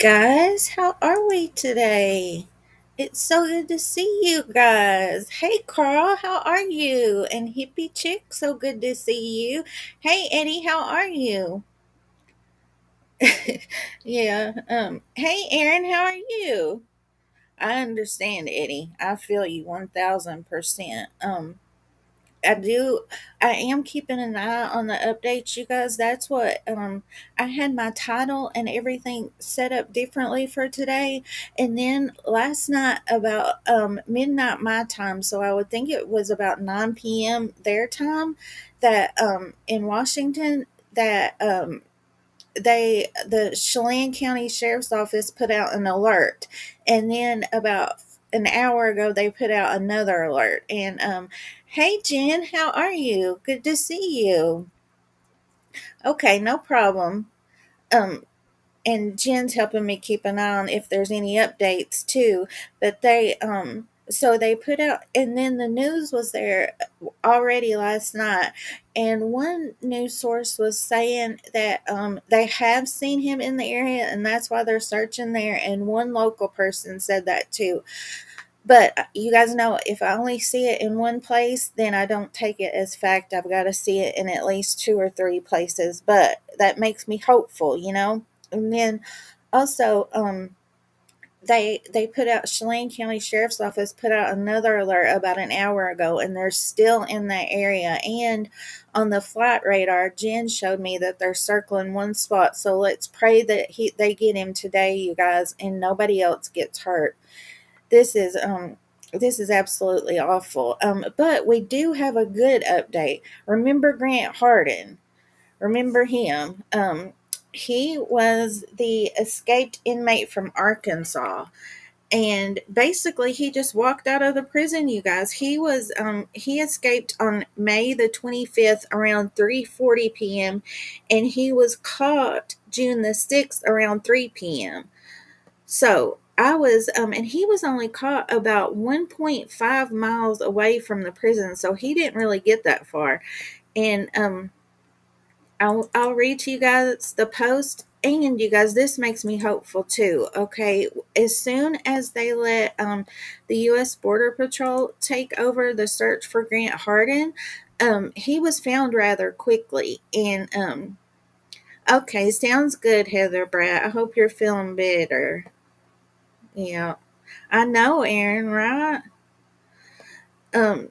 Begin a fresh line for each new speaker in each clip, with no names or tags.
Guys, how are we today? It's so good to see you guys. Hey, Carl, how are you? And Hippie Chick, so good to see you. Hey, Eddie, how are you? Yeah. Hey, Aaron, how are you? I understand, Eddie. I feel you 1000%. I do. I am keeping an eye on the updates, you guys. That's what I had my title and everything set up differently for today. And then last night about midnight my time, so I would think it was about 9 p.m. their time, that in Washington, that the Chelan County Sheriff's Office put out an alert, and then about an hour ago they put out another alert. And hey Jen, how are you? Good to see you. Okay, no problem. Um, and Jen's helping me keep an eye on if there's any updates too. But they so they put out, and then the news was there already last night, and one news source was saying that they have seen him in the area and that's why they're searching there, and one local person said that too. But you guys know, if I only see it in one place, then I don't take it as fact. I've got to see it in at least two or three places. But that makes me hopeful. And then also, they put out, Chelan County Sheriff's Office put out another alert about an hour ago, and they're still in that area. And on the flight radar, Jen showed me that they're circling one spot. So let's pray that they get him today, you guys, and nobody else gets hurt. This is absolutely awful. But we do have a good update. Remember Grant Harden? Remember him? He was the escaped inmate from Arkansas, and basically he just walked out of the prison, you guys. He escaped on May the 25th around 3:40 p.m. and he was caught June the 6th around 3 p.m. So I was, and he was only caught about 1.5 miles away from the prison, so he didn't really get that far. And I'll read to you guys the post, and you guys, this makes me hopeful too. Okay, as soon as they let the U.S. Border Patrol take over the search for Grant Harden, he was found rather quickly, and okay, sounds good, Heather Bratt. I hope you're feeling better. Yeah, I know, Aaron, right? Um,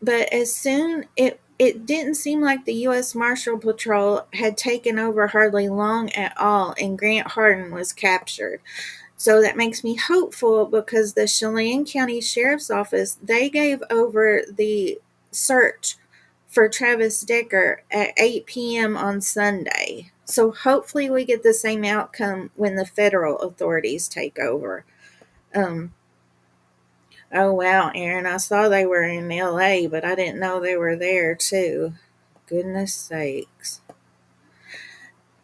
but as soon it didn't seem like the U.S. Marshal Patrol had taken over hardly long at all, and Grant Harden was captured. So that makes me hopeful, because the Chelan County Sheriff's Office, they gave over the search for Travis Decker at 8 p.m. on Sunday. So hopefully we get the same outcome when the federal authorities take over. Um, Oh wow, Aaron, I saw they were in LA, but I didn't know they were there too. Goodness sakes.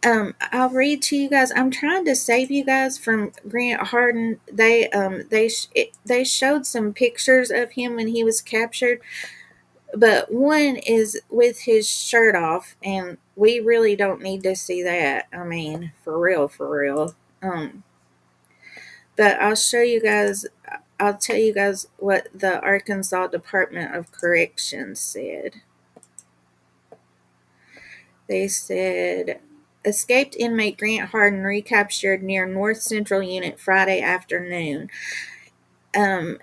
I'll read to you guys. I'm trying to save you guys from Grant Harden. They showed some pictures of him when he was captured, but one is with his shirt off, and we really don't need to see that. I mean, for real, for real. But I'll show you guys, I'll tell you guys what the Arkansas Department of Corrections said. They said, escaped inmate Grant Harden recaptured near North Central Unit Friday afternoon. Um,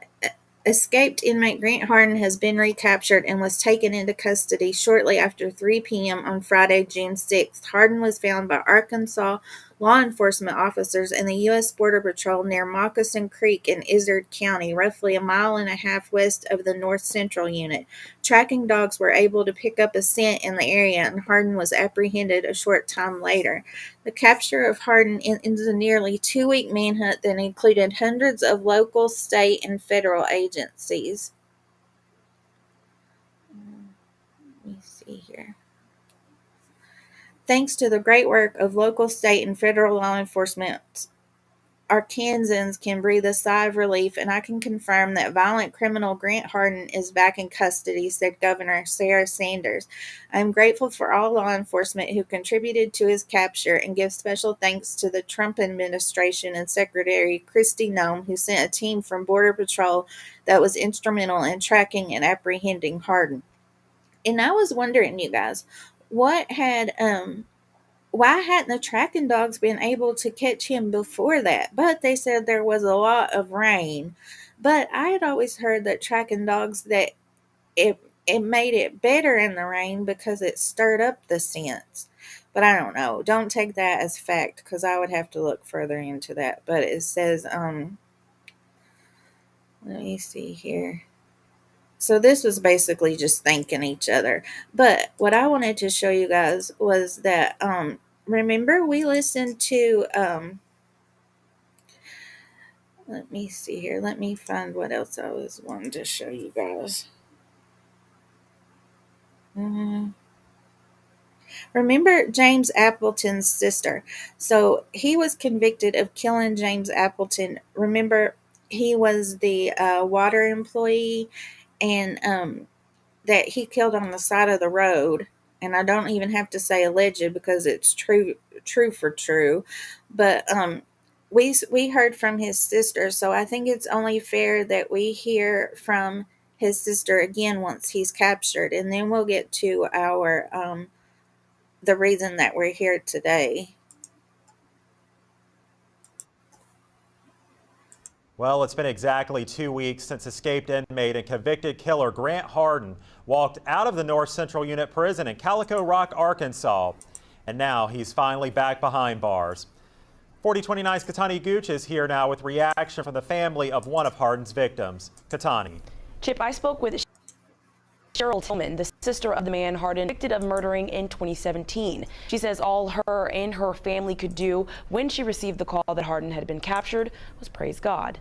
Escaped inmate Grant Harden has been recaptured and was taken into custody shortly after 3 p.m. on Friday, June 6th. Harden was found by Arkansas law enforcement officers and the U.S. Border Patrol near Moccasin Creek in Izard County, roughly a mile and a half west of the North Central Unit. Tracking dogs were able to pick up a scent in the area, and Harden was apprehended a short time later. The capture of Harden ends a nearly 2-week manhunt that included hundreds of local, state, and federal agencies. Let me see here. Thanks to the great work of local, state, and federal law enforcement Arkansans can breathe a sigh of relief, and I can confirm that violent criminal Grant Harden is back in custody, said Governor Sarah Sanders. I am grateful for all law enforcement who contributed to his capture and give special thanks to the Trump administration and Secretary Kristi Noem, who sent a team from Border Patrol that was instrumental in tracking and apprehending Harden. And I was wondering, you guys, what had why hadn't the tracking dogs been able to catch him before that? But they said there was a lot of rain. But I had always heard that tracking dogs that it made it better in the rain because it stirred up the scents. But I don't know. Don't take that as fact because I would have to look further into that. But it says let me see here. So this was basically just thanking each other. But what I wanted to show you guys was that remember we listened to let me see here. Let me find what else I was wanting to show you guys. Mhm. Remember James Appleton's sister. So he was convicted of killing James Appleton. Remember he was the water employee and that he killed on the side of the road. And I don't even have to say alleged because it's true for true. But we heard from his sister, so I think it's only fair that we hear from his sister again once he's captured, and then we'll get to our the reason that we're here today.
Well, it's been exactly 2 weeks since escaped inmate and convicted killer Grant Harden walked out of the North Central Unit Prison in Calico Rock, Arkansas. And now he's finally back behind bars. 4029's Katani Gooch is here now with reaction from the family of one of Harden's victims. Katani.
Chip, I spoke with Cheryl Tillman, the sister of the man Harden convicted of murdering in 2017. She says all her and her family could do when she received the call that Harden had been captured was praise God.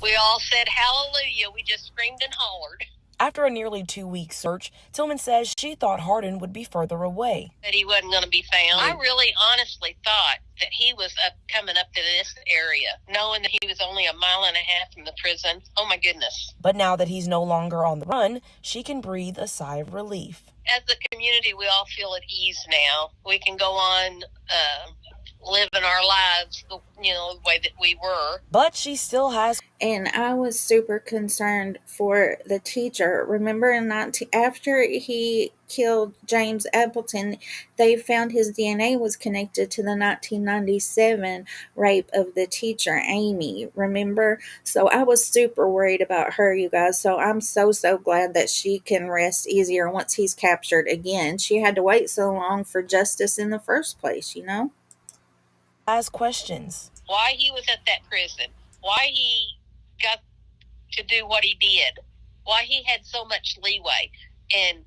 We all said hallelujah. We just screamed and hollered.
After a nearly 2-week search, Tillman says she thought Harden would be further away.
That he wasn't going to be found. I really honestly thought that he was coming up to this area, knowing that he was only a mile and a half from the prison. Oh my goodness.
But now that he's no longer on the run, she can breathe a sigh of relief.
As a community, we all feel at ease now. We can go on living our lives, the way that we were.
But she still has.
And I was super concerned for the teacher. Remember, after he killed James Appleton, they found his DNA was connected to the 1997 rape of the teacher, Amy. Remember? So I was super worried about her, you guys. So I'm so glad that she can rest easier once he's captured again. She had to wait so long for justice in the first place,
Has questions.
Why he was at that prison. Why he got to do what he did. Why he had so much leeway. And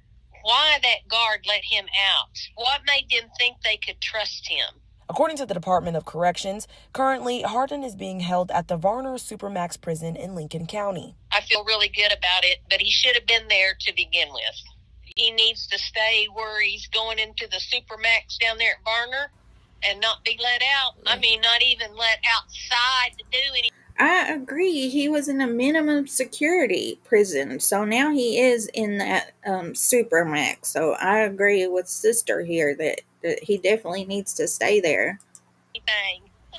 why that guard let him out. What made them think they could trust him?
According to the Department of Corrections, currently Harden is being held at the Varner Supermax prison in Lincoln County.
I feel really good about it, but he should have been there to begin with. He needs to stay where he's going into the Supermax down there at Varner and not be let out. I mean, not even let outside to do anything.
I agree. He was in a minimum security prison, so now he is in that supermax. So I agree with sister here that he definitely needs to stay there.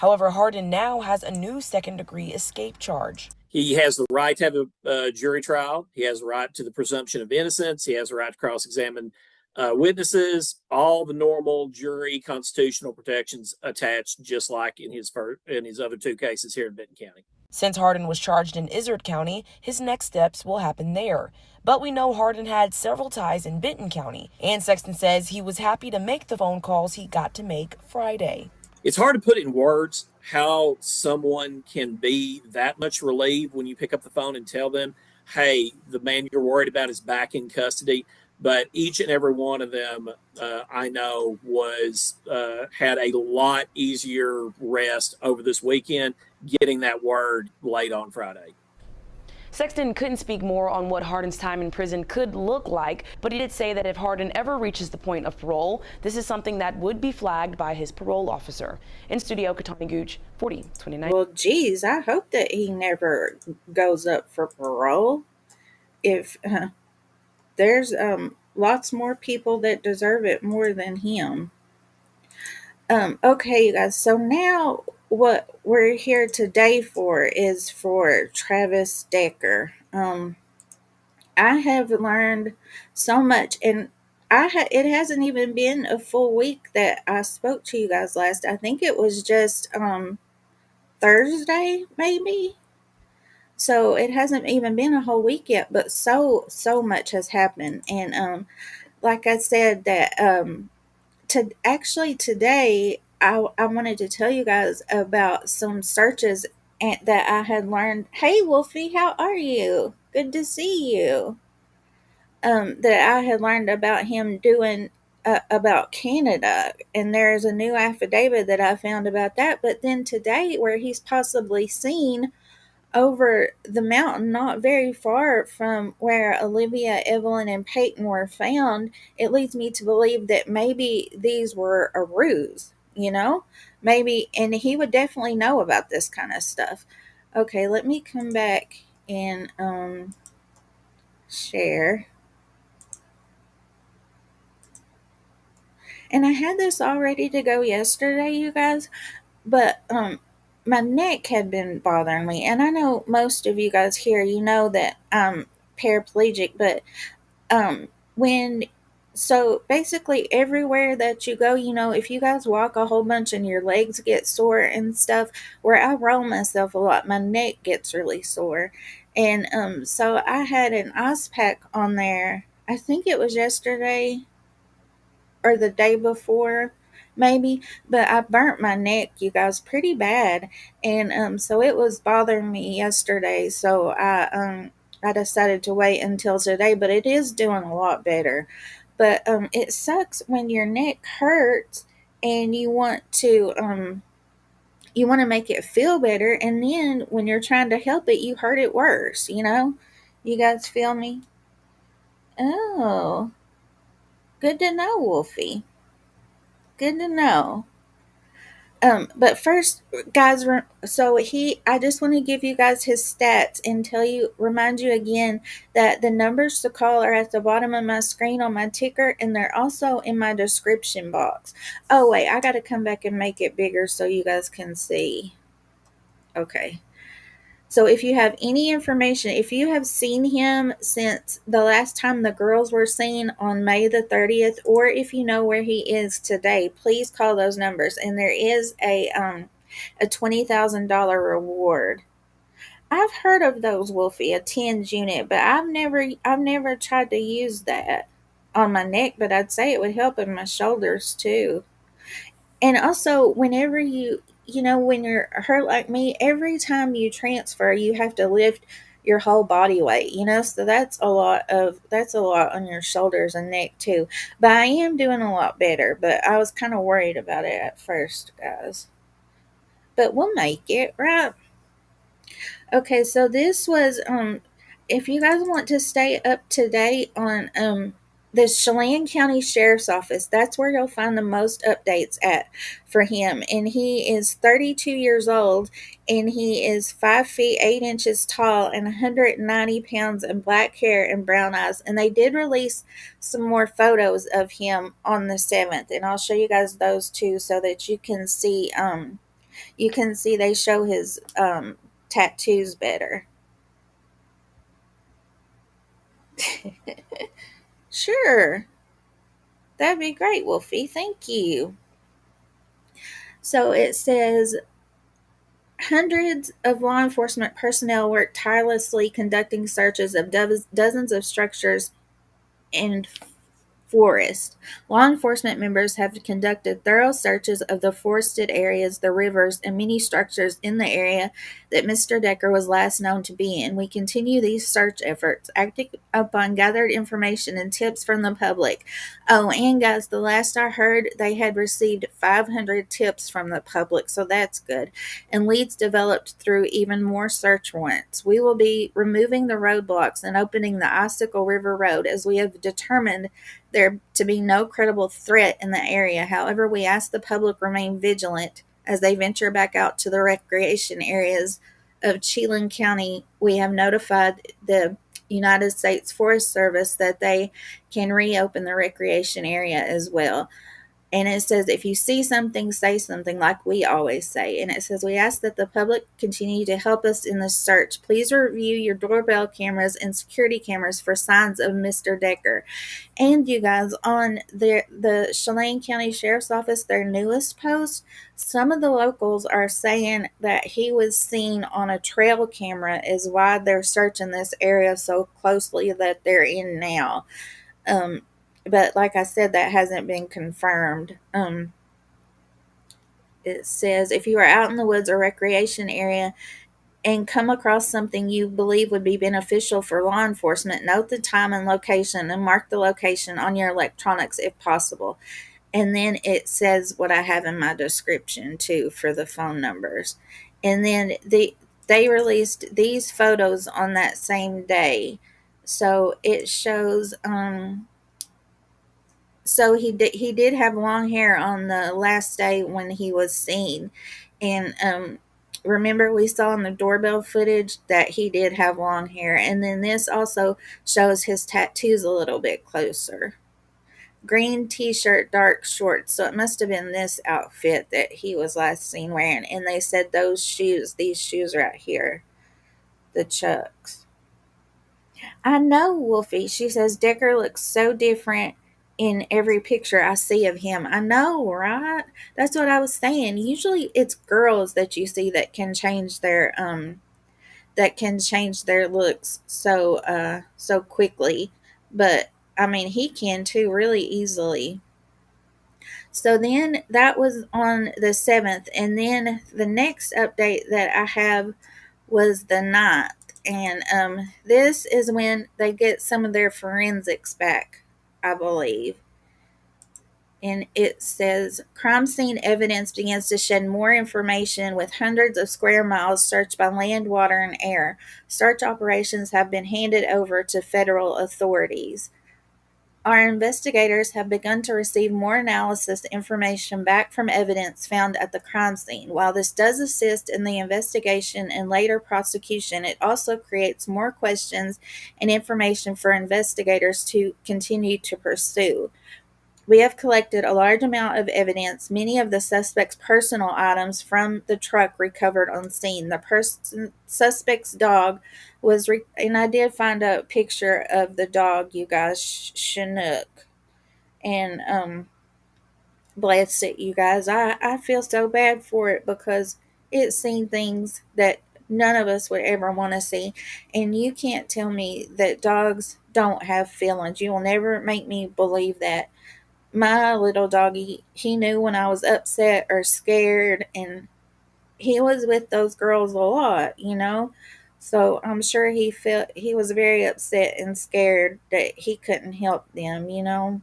However, Harden now has a new second-degree escape charge.
He has the right to have a jury trial. He has the right to the presumption of innocence. He has the right to cross-examine witnesses, all the normal jury constitutional protections attached, just like in his other two cases here in Benton County.
Since Harden was charged in Izard County, his next steps will happen there. But we know Harden had several ties in Benton County, and Sexton says he was happy to make the phone calls he got to make Friday.
It's hard to put in words how someone can be that much relieved when you pick up the phone and tell them, hey, the man you're worried about is back in custody. But each and every one of them, I know, had a lot easier rest over this weekend, getting that word late on Friday.
Sexton couldn't speak more on what Harden's time in prison could look like, but he did say that if Harden ever reaches the point of parole, this is something that would be flagged by his parole officer. In studio, Katani Gooch, 4029.
Well, geez, I hope that he never goes up for parole. If there's lots more people that deserve it more than him. Okay, you guys. So now what we're here today for is for Travis Decker. I have learned so much, and it hasn't even been a full week that I spoke to you guys last. I think it was just Thursday, maybe. So it hasn't even been a whole week yet, but so much has happened. And like I said, that today I wanted to tell you guys about some searches that I had learned. Hey Wolfie, how are you? Good to see you. That I had learned about him doing about Canada, and there's a new affidavit that I found about that. But then today, where he's possibly seen over the mountain, not very far from where Olivia, Evelyn, and Peyton were found, it leads me to believe that maybe these were a ruse, maybe, and he would definitely know about this kind of stuff. Okay, let me come back and share. And I had this all ready to go yesterday, you guys, but my neck had been bothering me. And I know most of you guys here, you know that I'm paraplegic, but when so basically everywhere that you go, if you guys walk a whole bunch and your legs get sore and stuff, where I roll myself a lot, my neck gets really sore. And so I had an ice pack on there. I think it was yesterday or the day before, maybe, but I burnt my neck, you guys, pretty bad. And so it was bothering me yesterday, so I decided to wait until today, but it is doing a lot better. But it sucks when your neck hurts and you want to make it feel better, and then when you're trying to help it, you hurt it worse. You guys feel me? Oh, good to know, Wolfie. Good to know. But first, guys, I just want to give you guys his stats and remind you again that the numbers to call are at the bottom of my screen on my ticker, and they're also in my description box. Oh, wait, I got to come back and make it bigger so you guys can see. Okay. So if you have any information, if you have seen him since the last time the girls were seen on May the 30th, or if you know where he is today, please call those numbers. And there is a $20,000 reward. I've heard of those, Wolfie, a TENS unit, but I've never tried to use that on my neck, but I'd say it would help in my shoulders too. And also, whenever when you're hurt like me, every time you transfer, you have to lift your whole body weight. So that's a lot on your shoulders and neck too. But I am doing a lot better, but I was kind of worried about it at first, guys. But we'll make it, right? Okay, so this was if you guys want to stay up to date on the Chelan County Sheriff's Office, that's where you'll find the most updates at for him. And he is 32 years old, and he is 5 feet 8 inches tall and 190 pounds, and black hair and brown eyes. And they did release some more photos of him on the 7th, and I'll show you guys those too so that you can see they show his tattoos better. Sure. That'd be great, Wolfie. Thank you. So it says hundreds of law enforcement personnel worked tirelessly conducting searches of dozens of structures and forest. Law enforcement members have conducted thorough searches of the forested areas, the rivers, and many structures in the area that Mr. Decker was last known to be in. We continue these search efforts, acting upon gathered information and tips from the public. Oh, and guys, the last I heard, they had received 500 tips from the public, so that's good. And leads developed through even more search warrants. We will be removing the roadblocks and opening the Icicle River Road as we have determined there to be no credible threat in the area. However, we ask the public remain vigilant as they venture back out to the recreation areas of Chelan County. We have notified the United States Forest Service that they can reopen the recreation area as well. And it says, if you see something, say something, like we always say. And it says, we ask that the public continue to help us in this search. Please review your doorbell cameras and security cameras for signs of Mr. Decker. And you guys, on the Chelan County Sheriff's Office, their newest post, some of the locals are saying that he was seen on a trail camera, is why they're searching this area so closely that they're in now. But like I said, that hasn't been confirmed. It says, if you are out in the woods or recreation area and come across something you believe would be beneficial for law enforcement, note the time and location and mark the location on your electronics if possible. And then it says what I have in my description too for the phone numbers. And then they released these photos on that same day. So it shows so he did have long hair on the last day when he was seen. And remember, we saw in the doorbell footage that he did have long hair. And then this also shows his tattoos a little bit closer. Green t-shirt, dark shorts. So it must have been this outfit that he was last seen wearing. And they said these shoes right here, the Chucks. I know, Wolfie. She says Decker looks so different in every picture I see of him. I know, right? That's what I was saying. Usually it's girls that you see that can change their looks so quickly. But I mean, he can too, really easily. So then that was on the 7th, and then the next update that I have was the 9th. And this is when they get some of their forensics back, I believe. And it says, crime scene evidence begins to shed more information with hundreds of square miles searched by land, water, and air. Search operations have been handed over to federal authorities. Our investigators have begun to receive more analysis information back from evidence found at the crime scene. While this does assist in the investigation and later prosecution, it also creates more questions and information for investigators to continue to pursue. We have collected a large amount of evidence, many of the suspect's personal items from the truck recovered on scene. The suspect's dog was, and I did find a picture of the dog, you guys, Chinook. And bless it, you guys. I feel so bad for it because it's seen things that none of us would ever want to see. And you can't tell me that dogs don't have feelings. You will never make me believe that. My little doggy, he knew when I was upset or scared, and he was with those girls a lot, you know. So I'm sure he was very upset and scared that he couldn't help them, you know.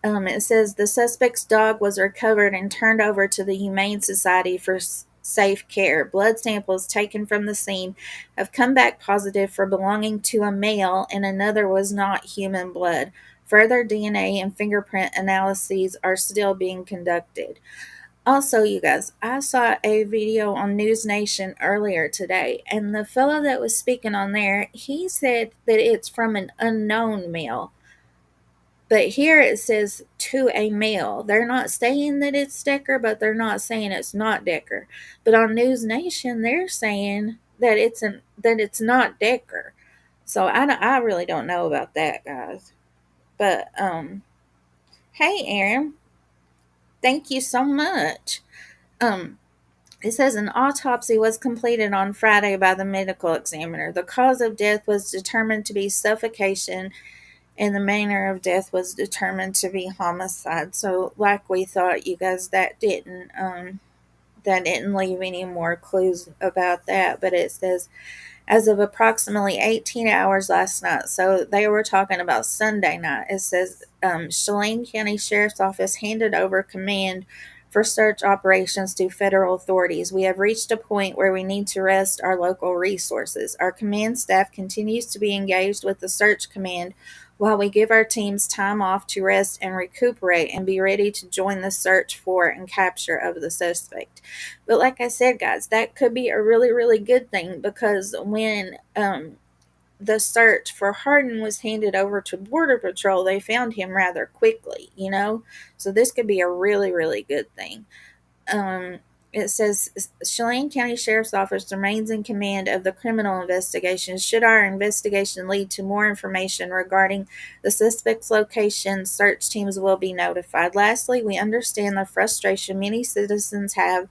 It says the suspect's dog was recovered and turned over to the Humane Society for safe care. Blood samples taken from the scene have come back positive for belonging to a male, and another was not human blood. Further DNA and fingerprint analyses are still being conducted. Also, you guys, I saw a video on News Nation earlier today, and the fellow that was speaking on there, he said that it's from an unknown male. But here it says to a male. They're not saying that it's Decker, but they're not saying it's not Decker. But on News Nation, they're saying that it's not Decker. So I really don't know about that, guys. But hey, Aaron, thank you so much. It says an autopsy was completed on Friday by the medical examiner. The cause of death was determined to be suffocation and the manner of death was determined to be homicide. So, like we thought, you guys, that didn't leave any more clues about that. But it says, as of approximately 18 hours last night, so they were talking about Sunday night. It says Chelan County Sheriff's Office handed over command for search operations to federal authorities. We have reached a point where we need to rest our local resources. Our command staff continues to be engaged with the search command while we give our teams time off to rest and recuperate and be ready to join the search for and capture of the suspect. But like I said, guys, that could be a really, really good thing, because when the search for Harden was handed over to Border Patrol, they found him rather quickly, you know? So this could be a really, really good thing. um, it says Chelan County Sheriff's Office remains in command of the criminal investigation. Should our investigation lead to more information regarding the suspect's location, search teams will be notified. Lastly, we understand the frustration many citizens have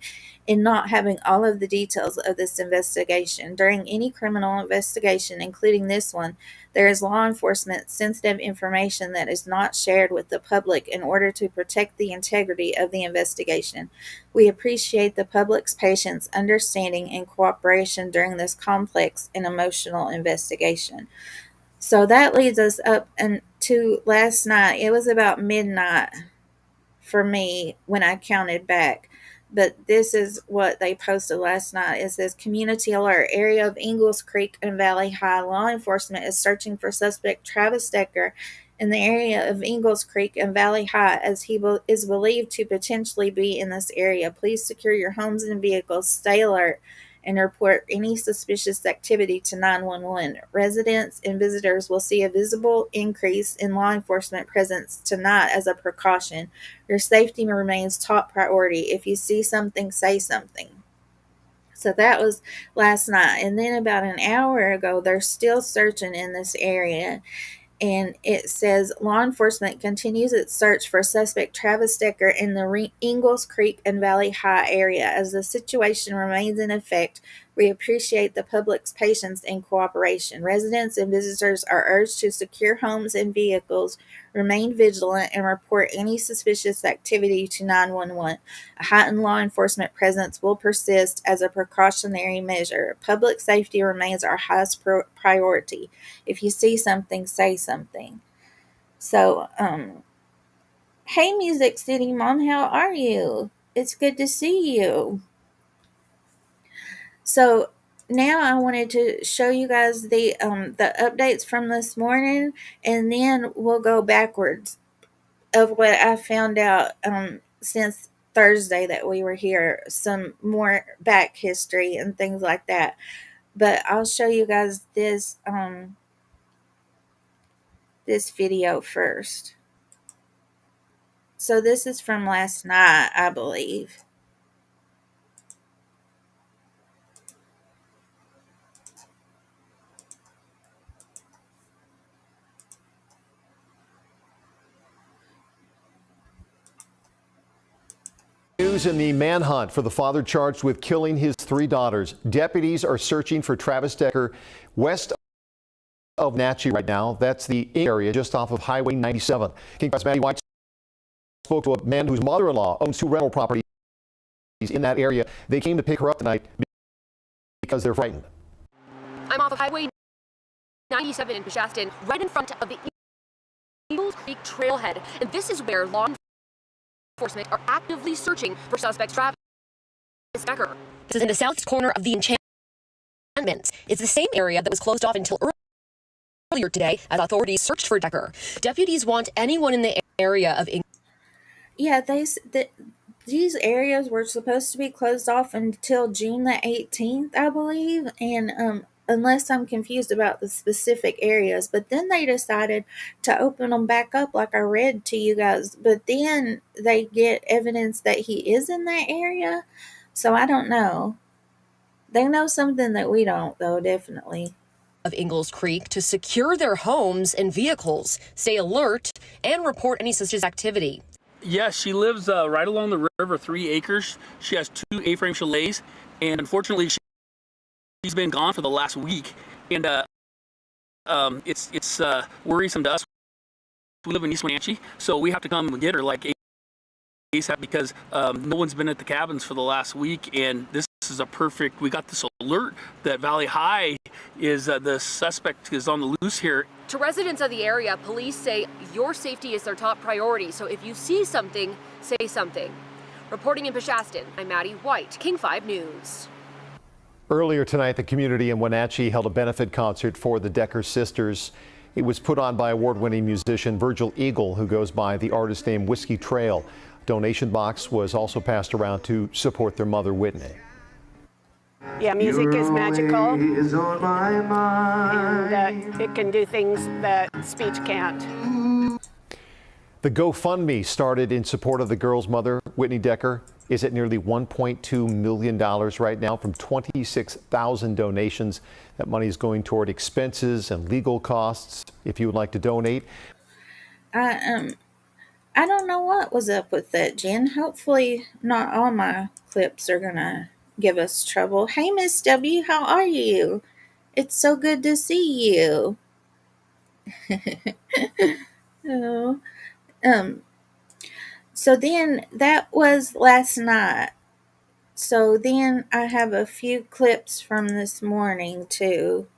in not having all of the details of this investigation. During any criminal investigation, including this one, there is law enforcement sensitive information that is not shared with the public in order to protect the integrity of the investigation. We appreciate the public's patience, understanding, and cooperation during this complex and emotional investigation. So that leads us up to last night. It was about midnight for me when I counted back. But this is what they posted last night. It says, community alert, area of Ingalls Creek and Valley High. Law enforcement is searching for suspect Travis Decker in the area of Ingalls Creek and Valley High, as he is believed to potentially be in this area. Please secure your homes and vehicles, stay alert, and report any suspicious activity to 911. Residents and visitors will see a visible increase in law enforcement presence tonight as a precaution. Your safety remains top priority. If you see something, say something. So that was last night. And then about an hour ago, they're still searching in this area. And it says law enforcement continues its search for suspect Travis Decker in the Ingalls Creek and Valley High area. As the situation remains in effect, we appreciate the public's patience and cooperation. Residents and visitors are urged to secure homes and vehicles, remain vigilant, and report any suspicious activity to 911. A heightened law enforcement presence will persist as a precautionary measure. Public safety remains our highest priority. If you see something, say something. So, hey, Music City Mom, how are you? It's good to see you. So now I wanted to show you guys the updates from this morning, and then we'll go backwards of what I found out since Thursday that we were here, some more back history and things like that. But I'll show you guys this video first. So this is from last night, I believe.
News in the manhunt for the father charged with killing his 3 daughters. Deputies are searching for Travis Decker west of Natchez right now. That's the area just off of Highway 97. King Press Maddie White spoke to a man whose mother-in-law owns 2 rental properties in that area. They came to pick her up tonight because they're frightened.
I'm off of Highway 97 in Shaston, right in front of the Ingalls Creek trailhead, and this is where law enforcement are actively searching for suspect Travis Decker. This is in the south corner of the encampments. It's the same area that was closed off until earlier today as authorities searched for Decker. Deputies want anyone in the area of
Yeah, these areas were supposed to be closed off until June the 18th, I believe, and unless I'm confused about the specific areas, but then they decided to open them back up like I read to you guys, but then they get evidence that he is in that area, so I don't know. They know something that we don't, though, definitely.
of Ingalls Creek to secure their homes and vehicles, stay alert, and report any suspicious activity.
Yeah, she lives right along the river, 3 acres. She has 2 A-frame chalets, and unfortunately, she's been gone for the last week. And it's worrisome to us. We live in East Wenatchee, so we have to come and get her like ASAP because no one's been at the cabins for the last week, and this is a perfect. We got this alert that Valley High is the suspect is on the loose here.
To residents of the area, police say your safety is their top priority. So if you see something, say something. Reporting in Peshastin, I'm Maddie White, King 5 News.
Earlier tonight, the community in Wenatchee held a benefit concert for the Decker sisters. It was put on by award-winning musician Virgil Eagle, who goes by the artist name Whiskey Trail. A donation box was also passed around to support their mother, Whitney.
Yeah, music is magical, and it can do things that speech can't.
The GoFundMe started in support of the girl's mother, Whitney Decker, is at nearly $1.2 million right now from 26,000 donations. That money is going toward expenses and legal costs. If you would like to donate.
I don't know what was up with that, Jen. Hopefully not all my clips are gonna give us trouble. Hey, Miss W, how are you? It's so good to see you. Oh. So then that was last night. So then I have a few clips from this morning too.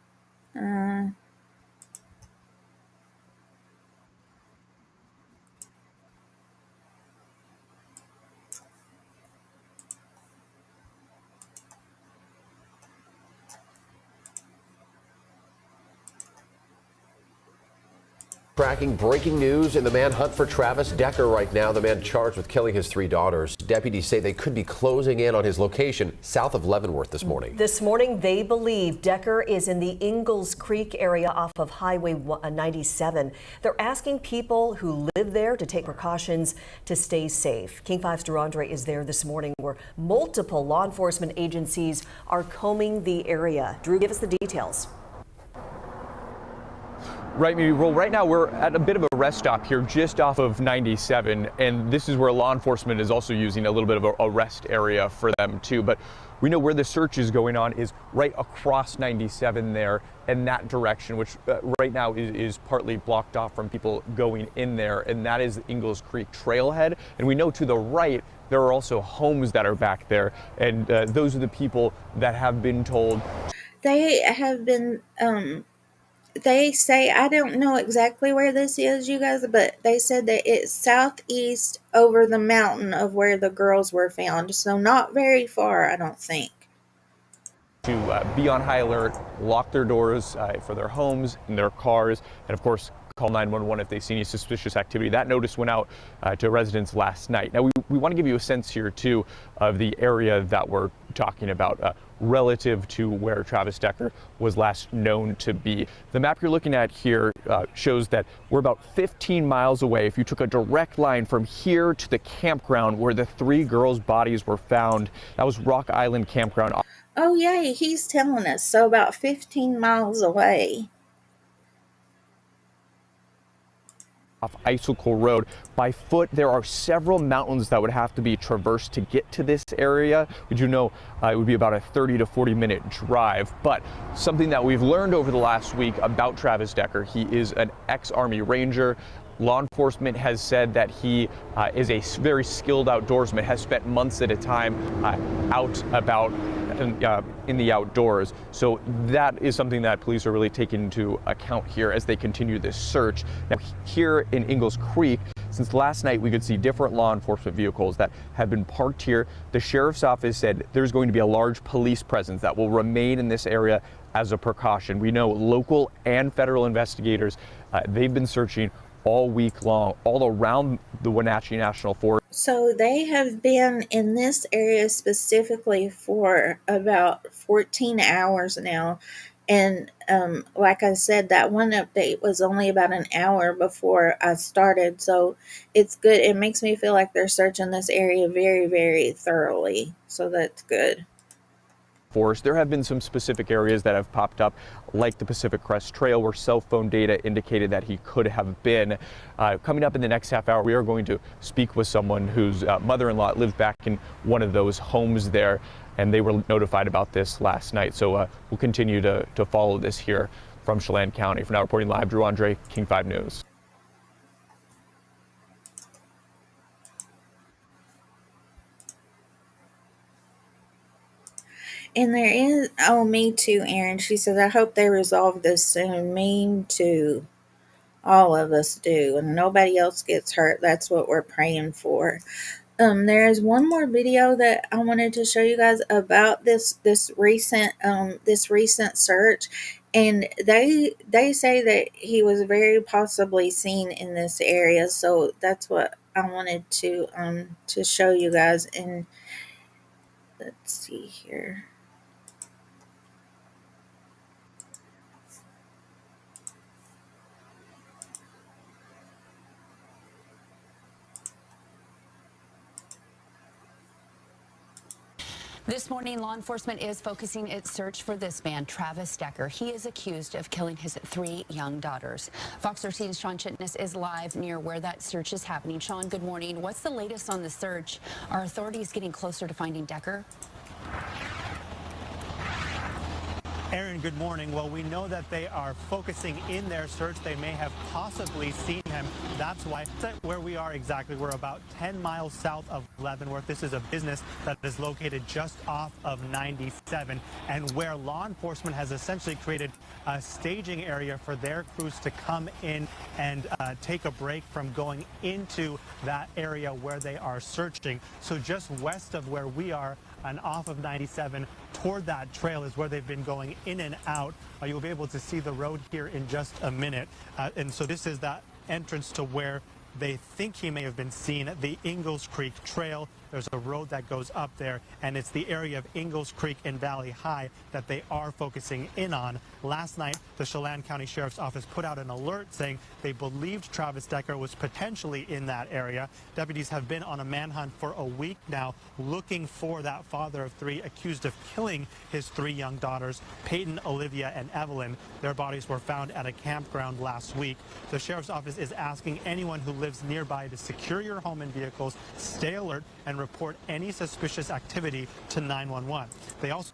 Tracking breaking news in the manhunt for Travis Decker right now, the man charged with killing his 3 daughters. Deputies say they could be closing in on his location south of Leavenworth this morning.
This morning, they believe Decker is in the Ingalls Creek area off of Highway 97. They're asking people who live there to take precautions to stay safe. King 5's Drew Andre is there this morning where multiple law enforcement agencies are combing the area. Drew, give us the details.
Right, well, right now we're at a bit of a rest stop here just off of 97, and this is where law enforcement is also using a little bit of a rest area for them too. But we know where the search is going on is right across 97 there in that direction, which right now is partly blocked off from people going in there, and that is the Ingalls Creek trailhead. And we know to the right there are also homes that are back there, and those are the people that have been told.
They have been they say, I don't know exactly where this is, you guys, but they said that it's southeast over the mountain of where the girls were found. So not very far, I don't think.
To be on high alert, lock their doors for their homes and their cars, and of course, call 911 if they see any suspicious activity. That notice went out to residents last night. Now, we want to give you a sense here, too, of the area that we're talking about relative to where Travis Decker was last known to be. The map you're looking at here shows that we're about 15 miles away. If you took a direct line from here to the campground where the 3 girls' bodies were found, that was Rock Island Campground.
Oh, yay, he's telling us. So about 15 miles away.
Off Icicle Road. By foot, there are several mountains that would have to be traversed to get to this area. Would you know it would be about a 30 to 40 minute drive. But something that we've learned over the last week about Travis Decker, he is an ex-Army Ranger. Law enforcement has said that he is a very skilled outdoorsman, has spent months at a time out about in the outdoors. So that is something that police are really taking into account here as they continue this search. Now, here in Ingalls Creek, since last night, we could see different law enforcement vehicles that have been parked here. The sheriff's office said there's going to be a large police presence that will remain in this area as a precaution. We know local and federal investigators, they've been searching all week long, all around the Wenatchee National Forest.
So they have been in this area specifically for about 14 hours now. And like I said, that one update was only about an hour before I started. So it's good. It makes me feel like they're searching this area very, very thoroughly. So that's good.
There have been some specific areas that have popped up, like the Pacific Crest Trail, where cell phone data indicated that he could have been. Coming up in the next half hour, we are going to speak with someone whose mother-in-law lives back in one of those homes there, and they were notified about this last night. So we'll continue to follow this here from Chelan County. For now, reporting live, Drew Andre, King 5 News.
And there is, oh, me too, Erin. She says, I hope they resolve this soon. Me too. All of us do. And nobody else gets hurt. That's what we're praying for. There is one more video that I wanted to show you guys about this recent search, and they say that he was very possibly seen in this area. So that's what I wanted to show you guys. And let's see here.
This morning, law enforcement is focusing its search for this man, Travis Decker. He is accused of killing his 3 young daughters. Fox 13's Sean Chitness is live near where that search is happening. Sean, good morning. What's the latest on the search? Are authorities getting closer to finding Decker?
Erin, good morning. Well, we know that they are focusing in their search. They may have possibly seen him. That's why where we are exactly. We're about 10 miles south of Leavenworth. This is a business that is located just off of 97, and where law enforcement has essentially created a staging area for their crews to come in and take a break from going into that area where they are searching. So just west of where we are and off of 97 toward that trail is where they've been going in and out. You'll be able to see the road here in just a minute. And so this is that entrance to where they think he may have been seen, the Ingalls Creek Trail. There's a road that goes up there, and it's the area of Ingalls Creek and Valley High that they are focusing in on. Last night, the Chelan County Sheriff's Office put out an alert saying they believed Travis Decker was potentially in that area. Deputies have been on a manhunt for a week now, looking for that father of 3 accused of killing his 3 young daughters, Peyton, Olivia, and Evelyn. Their bodies were found at a campground last week. The Sheriff's Office is asking anyone who lives nearby to secure your home and vehicles, stay alert, and report any suspicious activity to 911. They also...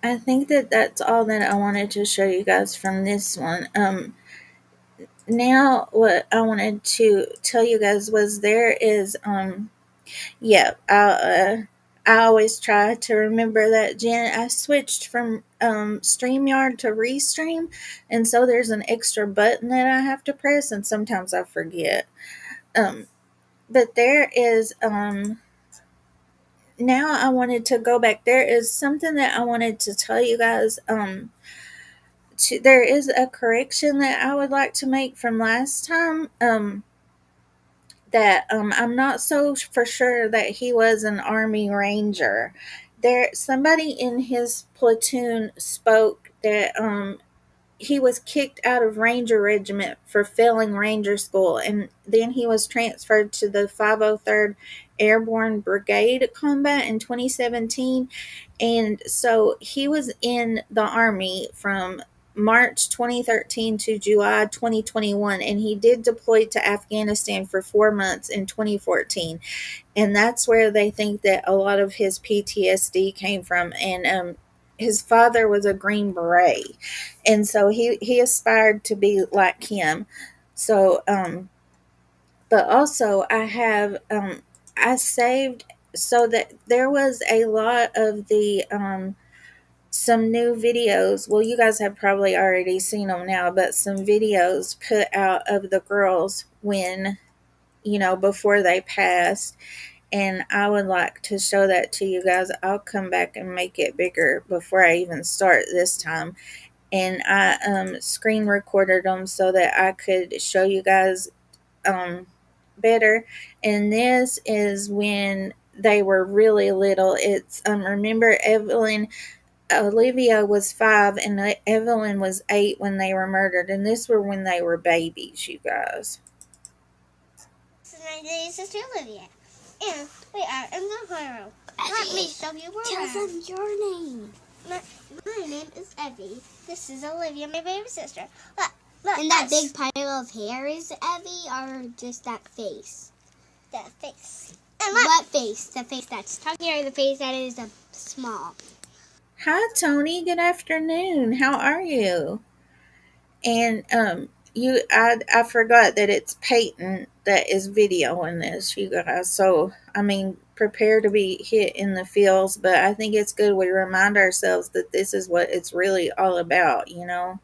I think that that's all that I wanted to show you guys from this one. Now what I wanted to tell you guys was there is, I always try to remember that, Jen. I switched from StreamYard to Restream, and so there's an extra button that I have to press, and sometimes I forget. But there is, now I wanted to go back. There is something that I wanted to tell you guys. There is a correction that I would like to make from last time. That I'm not so for sure that he was an Army Ranger. Somebody in his platoon spoke that he was kicked out of Ranger Regiment for failing Ranger School, and then he was transferred to the 503rd Airborne Brigade Combat in 2017. And so he was in the Army from March 2013 to July 2021, and he did deploy to Afghanistan for 4 months in 2014. And that's where they think that a lot of his PTSD came from. And his father was a Green Beret, and so he aspired to be like him. So but also I saved, so that there was a lot of the some new videos. Well, you guys have probably already seen them now, but some videos put out of the girls when, before they passed. And I would like to show that to you guys. I'll come back and make it bigger before I even start this time. And I screen recorded them so that I could show you guys better. And this is when they were really little. It's remember, Olivia was 5 and Evelyn was 8 when they were murdered, and this were when they were babies, you guys.
This is my little sister Olivia, and we are in the horror. Let me show you around. Tell them your name. My name is Evie. This is Olivia, my baby sister. Look, and that big pile of hair is Evie, or just that face? That face. And what face? The face that's talking, or the face that is small?
Hi, Tony. Good afternoon. How are you? And I forgot that it's Peyton that is videoing this, you guys. So, I mean, prepare to be hit in the feels, but I think it's good we remind ourselves that this is what it's really all about, you know?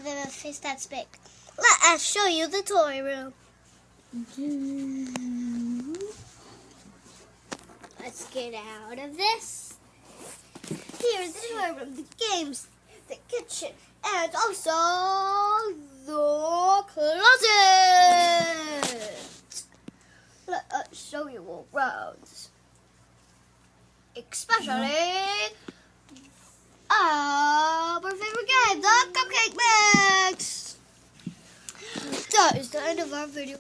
Then a face that's big. Let us show you the toy room. Let's get out of this. Here's the toy room, the games, the kitchen, and also the closet. Let us show you around. Especially our favorite game, the cupcake mix. That is the end of our video.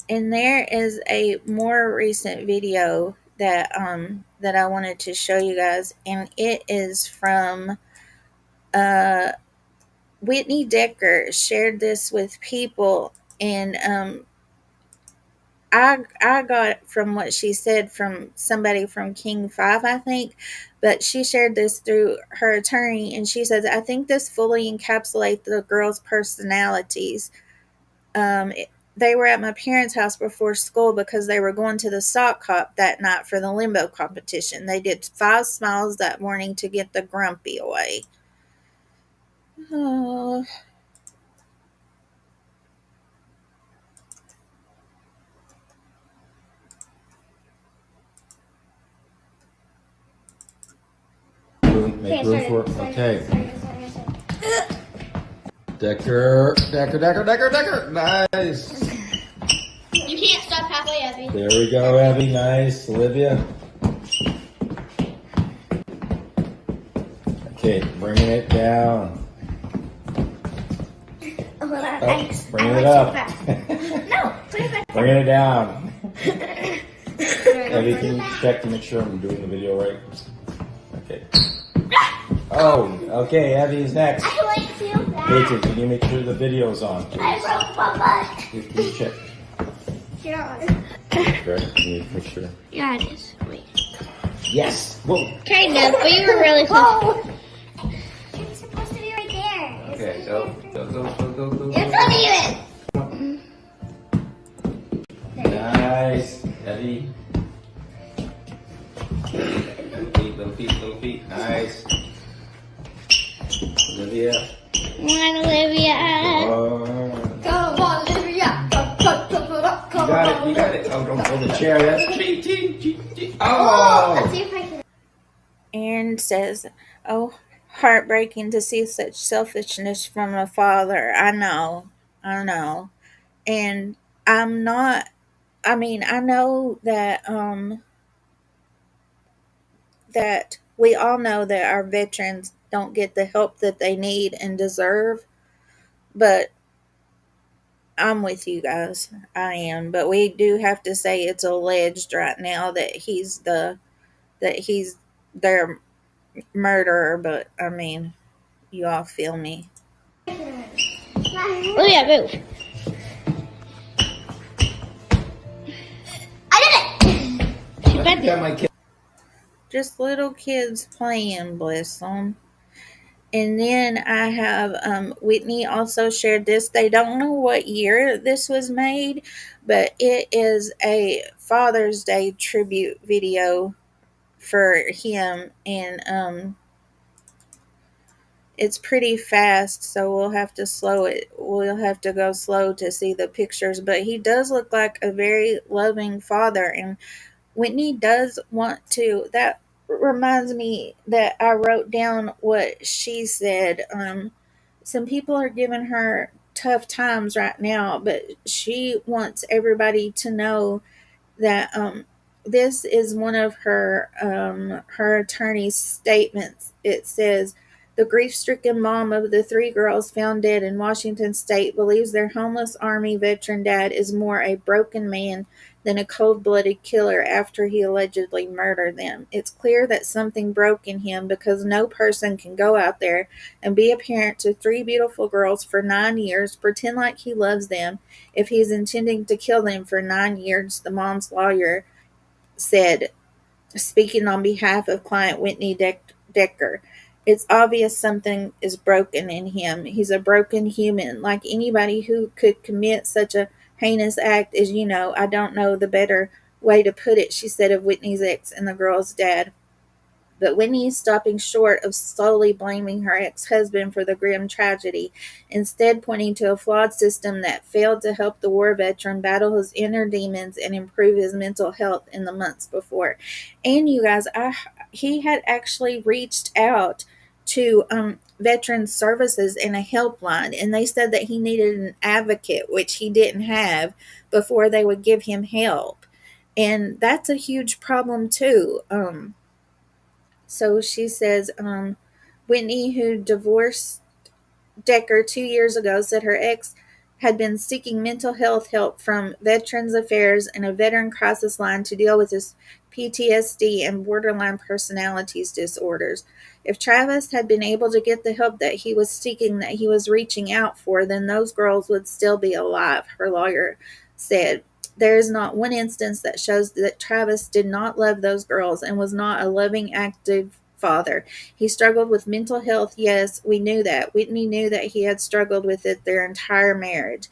And there is a more recent video that that I wanted to show you guys, and it is from Whitney Decker shared this with people, and I got from what she said from somebody from King 5, I think, but she shared this through her attorney, and she says, I think this fully encapsulates the girls' personalities. They were at my parents' house before school because they were going to the sock hop that night for the limbo competition. They did 5 smiles that morning to get the grumpy away. Oh.
Make room for it. Okay. Decker. Nice.
You can't stop halfway, Abby.
There we go, Abby. Nice. Olivia. Okay, bringing it down. Bringing it up.
No, put it back.
Bringing it down. Abby, can you check to make sure I'm doing the video right? Okay. Oh, okay, Abby's next.
I like to.
Nathan, can you make sure the video's on, please?
I broke my butt.
Can you check?
You're on.
Correct. Can you make sure?
Yeah, it is. Wait.
Yes. Whoa.
Kind of, but you were really close. It's supposed to be right there.
Okay, go.
It's uneven.
Nice. Abby. Little feet. Nice. Olivia.
Come on, Olivia. Come on, Olivia.
You got it. Oh, don't hold the chair. That's cheating. Oh.
Let's see if I can.
Aaron says, oh, heartbreaking to see such selfishness from a father. I know. And I know that that we all know that our veterans don't get the help that they need and deserve, but I'm with you guys. I am, but we do have to say it's alleged right now that he's their murderer, but I mean, you all feel me.
Oh yeah, move. I did it!
Got my kid.
Just little kids playing, bless them. And then I have Whitney also shared this. They don't know what year this was made, but it is a Father's Day tribute video for him, and it's pretty fast, so we'll have to slow it. We'll have to go slow to see the pictures, but he does look like a very loving father, and Whitney does want to. That reminds me that I wrote down what she said. Some people are giving her tough times right now, but she wants everybody to know that this is one of her attorney's statements. It says, the grief-stricken mom of the 3 girls found dead in Washington state believes their homeless Army veteran dad is more a broken man than a cold-blooded killer after he allegedly murdered them. It's clear that something broke in him because no person can go out there and be a parent to 3 beautiful girls for 9 years, pretend like he loves them, if he's intending to kill them for 9 years, the mom's lawyer said, speaking on behalf of client Whitney Decker. It's obvious something is broken in him. He's a broken human, like anybody who could commit such a heinous act as I don't know the better way to put it, she said of Whitney's ex and the girl's dad. But Whitney is stopping short of solely blaming her ex-husband for the grim tragedy, instead pointing to a flawed system that failed to help the war veteran battle his inner demons and improve his mental health in the months before. And you guys, he had actually reached out to veterans services and a helpline, and they said that he needed an advocate, which he didn't have, before they would give him help. And that's a huge problem too. So she says, Whitney, who divorced Decker 2 years ago, said her ex had been seeking mental health help from Veterans Affairs and a veteran crisis line to deal with his PTSD and borderline personalities disorders. If Travis had been able to get the help that he was seeking, that he was reaching out for, then those girls would still be alive, her lawyer said. There is not one instance that shows that Travis did not love those girls and was not a loving, active father. He struggled with mental health. Yes, we knew that. Whitney knew that he had struggled with it their entire marriage.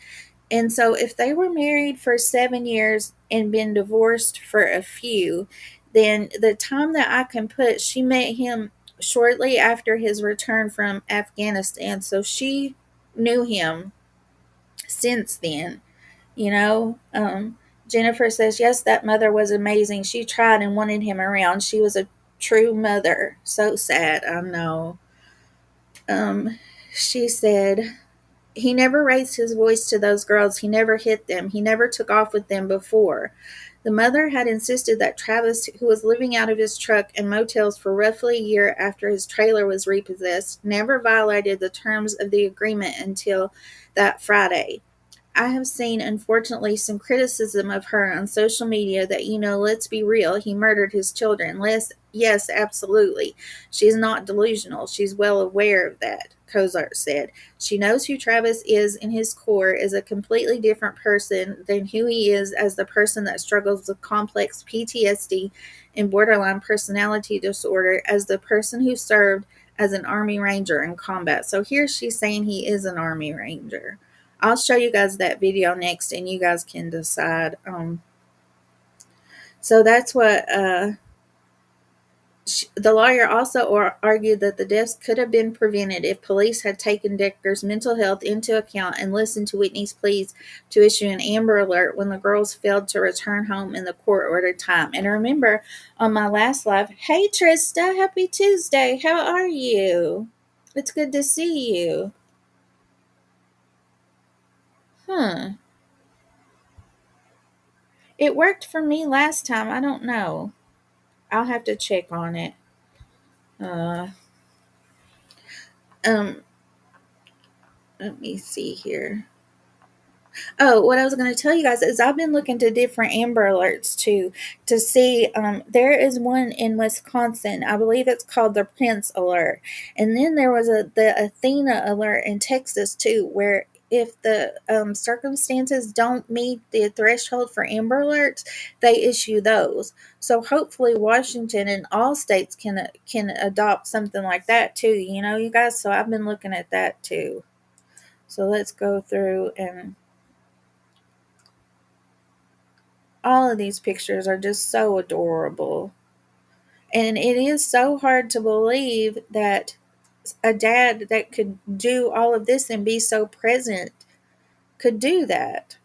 And so if they were married for 7 years and been divorced for a few, then the time that I can put, she met him shortly after his return from Afghanistan. So she knew him since then. Jennifer says, yes, that mother was amazing. She tried and wanted him around. She was a true mother. So sad, I know. She said, he never raised his voice to those girls. He never hit them. He never took off with them before. The mother had insisted that Travis, who was living out of his truck and motels for roughly a year after his trailer was repossessed, never violated the terms of the agreement until that Friday. I have seen, unfortunately, some criticism of her on social media that, let's be real, he murdered his children. Yes, absolutely. She's not delusional. She's well aware of that, Cozart said. She knows who Travis is in his core is a completely different person than who he is as the person that struggles with complex PTSD and borderline personality disorder, as the person who served as an Army Ranger in combat. So here she's saying he is an Army Ranger. I'll show you guys that video next and you guys can decide. So that's what the lawyer also argued that the deaths could have been prevented if police had taken Decker's mental health into account and listened to Whitney's pleas to issue an Amber Alert when the girls failed to return home in the court-ordered time. And remember, on my last live, hey Trista, happy Tuesday. How are you? It's good to see you. It worked for me last time. I don't know. I'll have to check on it. Let me see here. Oh, what I was going to tell you guys is I've been looking to different Amber Alerts too to see. There is one in Wisconsin. I believe it's called the Prince Alert, and then there was the Athena Alert in Texas too, where if the circumstances don't meet the threshold for Amber Alerts, they issue those. So hopefully Washington and all states can adopt something like that too. You guys. So I've been looking at that too. So let's go through and. All of these pictures are just so adorable. And it is so hard to believe that a dad that could do all of this and be so present could do that.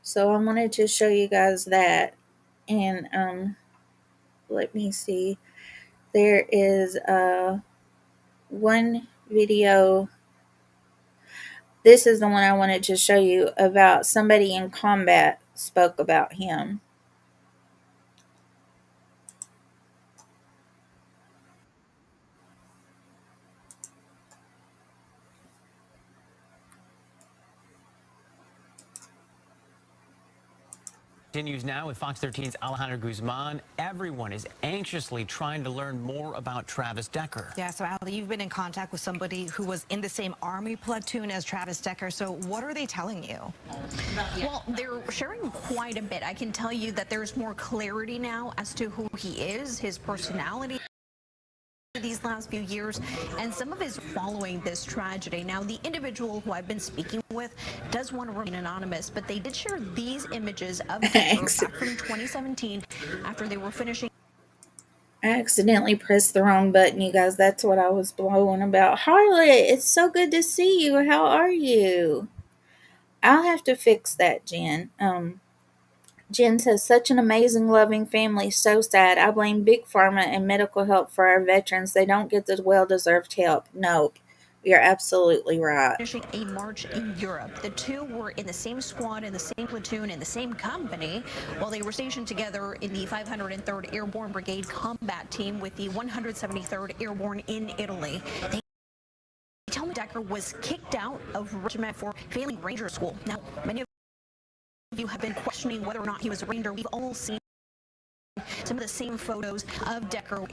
So I wanted to show you guys that. And let me see. There is one video. This is the one I wanted to show you about somebody in combat spoke about him.
Continues now with Fox 13's Alejandra Guzman. Everyone is anxiously trying to learn more about Travis Decker.
Yeah, so Ali, you've been in contact with somebody who was in the same Army platoon as Travis Decker. So what are they telling you?
Well, they're sharing quite a bit. I can tell you that there's more clarity now as to who he is, his personality. these last few years, and some of his following this tragedy. Now, the individual who I've been speaking with does want to remain anonymous, but they did share these images of Decker back from 2017 after they were finishing.
I accidentally pressed the wrong button, you guys. That's what I was blowing about. Harlot, it's so good to see you. How are you? I'll have to fix that, Jen. Jen says, such an amazing, loving family. So sad. I blame Big Pharma and medical help for our veterans. They don't get the well-deserved help. Nope. You're absolutely right.
Finishing a march in Europe. The two were in the same squad, in the same platoon, in the same company, while they were stationed together in the 503rd Airborne Brigade combat team with the 173rd Airborne in Italy. They tell me Decker was kicked out of regiment for failing Ranger School. Now, many of you have been questioning whether or not he was a Ranger. We've all seen some of the same photos of Decker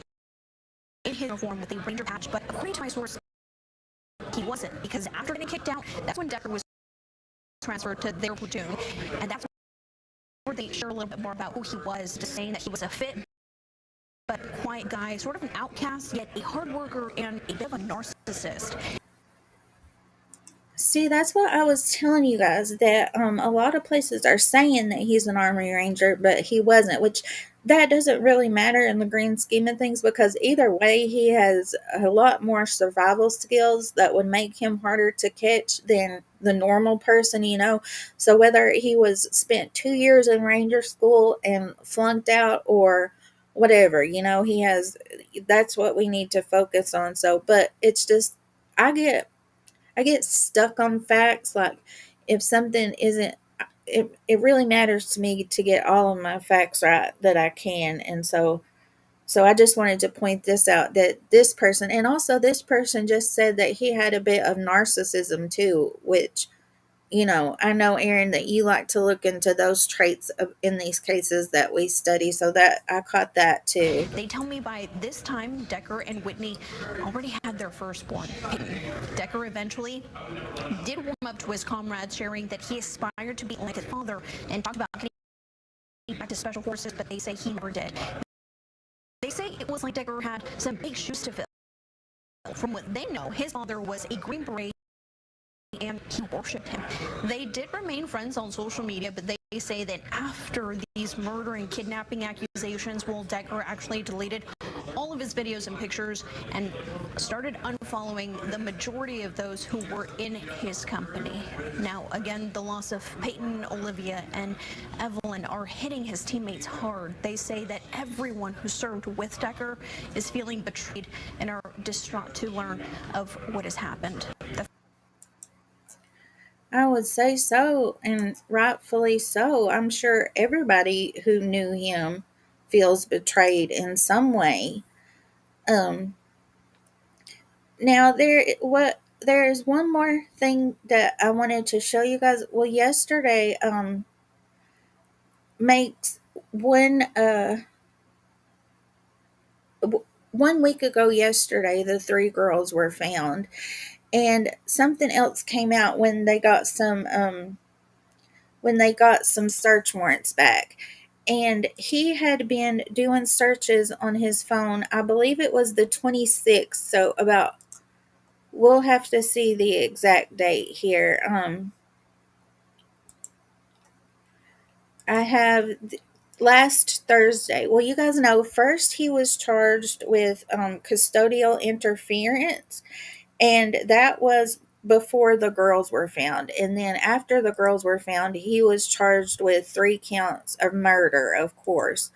in his uniform with a Ranger patch, but according to my source, he wasn't, because after getting kicked out, that's when Decker was transferred to their platoon, and that's where they share a little bit more about who he was, just saying that he was a fit but quiet guy, sort of an outcast, yet a hard worker and a bit of a narcissist.
See, that's what I was telling you guys, that a lot of places are saying that he's an Army Ranger, but he wasn't, which that doesn't really matter in the grand scheme of things, because either way, he has a lot more survival skills that would make him harder to catch than the normal person, So whether he was spent 2 years in Ranger school and flunked out or whatever, that's what we need to focus on. So, but it's just, I get stuck on facts. Like, if something isn't, it really matters to me to get all of my facts right that I can. And so I just wanted to point this out, that this person, and also this person just said that he had a bit of narcissism too, which, I know, Aaron, that you like to look into those traits in these cases that we study. So that I caught that too.
They tell me by this time, Decker and Whitney already had their firstborn, Peyton. Decker eventually did warm up to his comrades, sharing that he aspired to be like his father and talked about getting back to Special Forces, but they say he never did. They say it was like Decker had some big shoes to fill. From what they know, his father was a Green Beret and he worshipped him. They did remain friends on social media, but they say that after these murder and kidnapping accusations, Decker actually deleted all of his videos and pictures and started unfollowing the majority of those who were in his company. Now, again, the loss of Peyton, Olivia, and Evelyn are hitting his teammates hard. They say that everyone who served with Decker is feeling betrayed and are distraught to learn of what has happened.
I would say so, and rightfully so. I'm sure everybody who knew him feels betrayed in some way. Now there's one more thing that I wanted to show you guys. Well, yesterday makes one 1 week ago yesterday, the three girls were found, and something else came out when they got some search warrants back. And he had been doing searches on his phone, I believe it was the 26th, so we'll have to see the exact date here. I have last Thursday. Well, you guys know, first he was charged with custodial interference, and that was before the girls were found. And then after the girls were found, he was charged with 3 counts of murder, of course.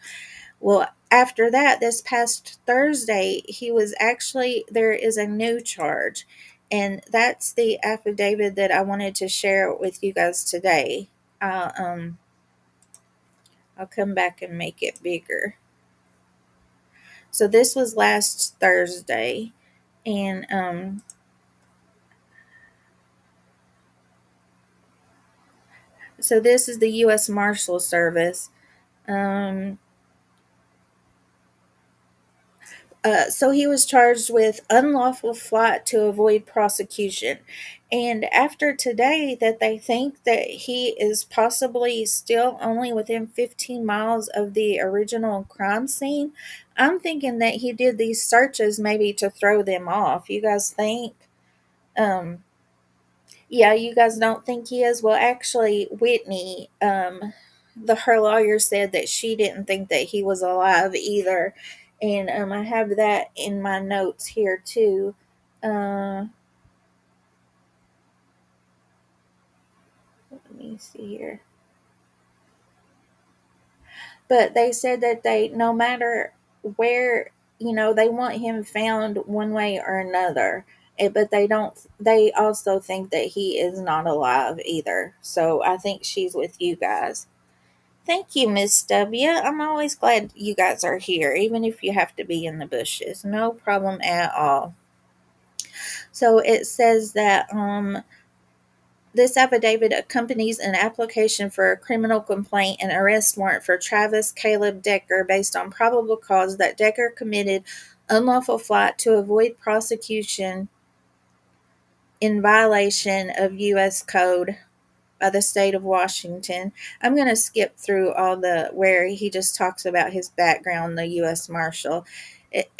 Well, after that, this past Thursday, there is a new charge. And that's the affidavit that I wanted to share with you guys today. I'll come back and make it bigger. So this was last Thursday. And so this is the U.S. Marshal Service. So he was charged with unlawful flight to avoid prosecution. And after today, that they think that he is possibly still only within 15 miles of the original crime scene, I'm thinking that he did these searches maybe to throw them off. You guys think? Um, yeah, you guys don't think he is? Well, actually, Whitney, her lawyer said that she didn't think that he was alive either, and I have that in my notes here too. Uh, let me see here. But they said that they, no matter where, they want him found one way or another. But they don't. They also think that he is not alive either. So I think she's with you guys. Thank you, Miss W. I'm always glad you guys are here, even if you have to be in the bushes. No problem at all. So it says that this affidavit accompanies an application for a criminal complaint and arrest warrant for Travis Caleb Decker based on probable cause that Decker committed unlawful flight to avoid prosecution in violation of U.S. Code by the state of Washington. I'm going to skip through all the where he just talks about his background, the U.S. Marshal.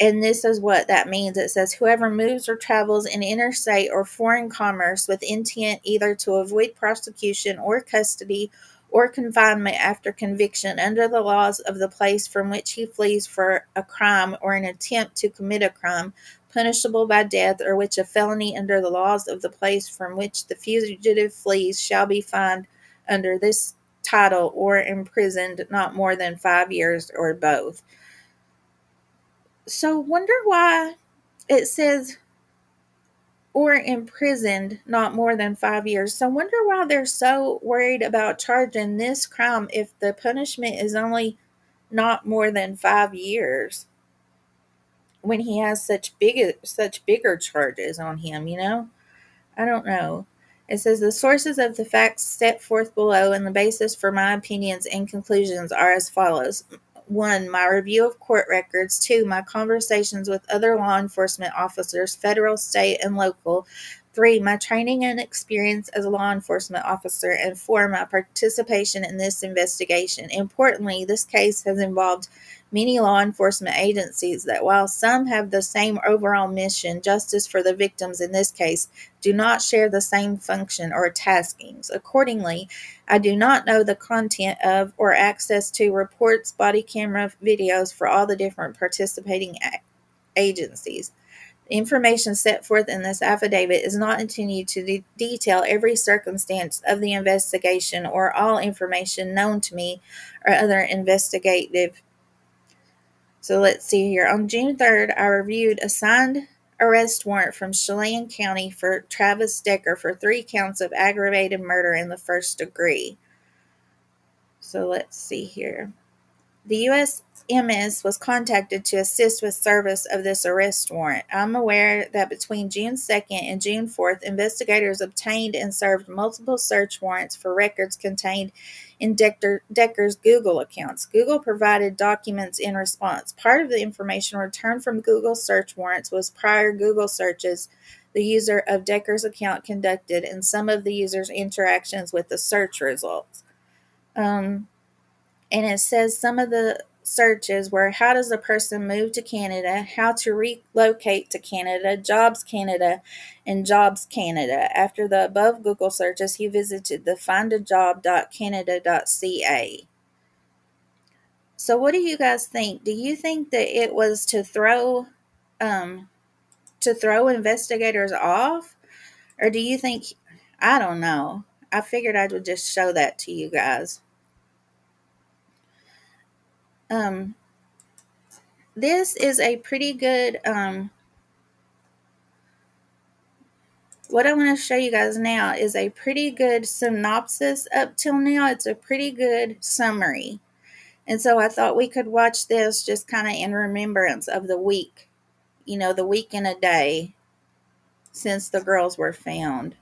And this is what that means. It says, whoever moves or travels in interstate or foreign commerce with intent either to avoid prosecution or custody or confinement after conviction under the laws of the place from which he flees for a crime or an attempt to commit a crime punishable by death, or which a felony under the laws of the place from which the fugitive flees shall be fined under this title or imprisoned not more than 5 years or both. So wonder why it says or imprisoned not more than 5 years. So wonder why they're so worried about charging this crime if the punishment is only not more than 5 years when he has such bigger charges on him. I don't know. It says the sources of the facts set forth below and the basis for my opinions and conclusions are as follows. 1. My review of court records. 2. My conversations with other law enforcement officers, federal, state, and local. 3. My training and experience as a law enforcement officer. And 4. My participation in this investigation. Importantly, this case has involved many law enforcement agencies that, while some have the same overall mission, justice for the victims in this case, do not share the same function or taskings. Accordingly, I do not know the content of or access to reports, body camera videos for all the different participating agencies. The information set forth in this affidavit is not intended to detail every circumstance of the investigation or all information known to me or other investigative. So let's see here. On June 3rd, I reviewed a signed arrest warrant from Chelan County for Travis Decker for 3 counts of aggravated murder in the first degree. So let's see here. The USMS was contacted to assist with service of this arrest warrant. I'm aware that between June 2nd and June 4th, investigators obtained and served multiple search warrants for records contained in Decker's Google accounts. Google provided documents in response. Part of the information returned from Google search warrants was prior Google searches the user of Decker's account conducted and some of the user's interactions with the search results. And it says some of the searches were how does a person move to Canada, how to relocate to Canada, Jobs Canada, and Jobs Canada. After the above Google searches, he visited the findajob.canada.ca. So what do you guys think? Do you think that it was to throw investigators off? Or do you think, I don't know. I figured I would just show that to you guys. This is a pretty good, what I want to show you guys now is a pretty good synopsis up till now. It's a pretty good summary. And so I thought we could watch this just kind of in remembrance of the week, the week and a day since the girls were found.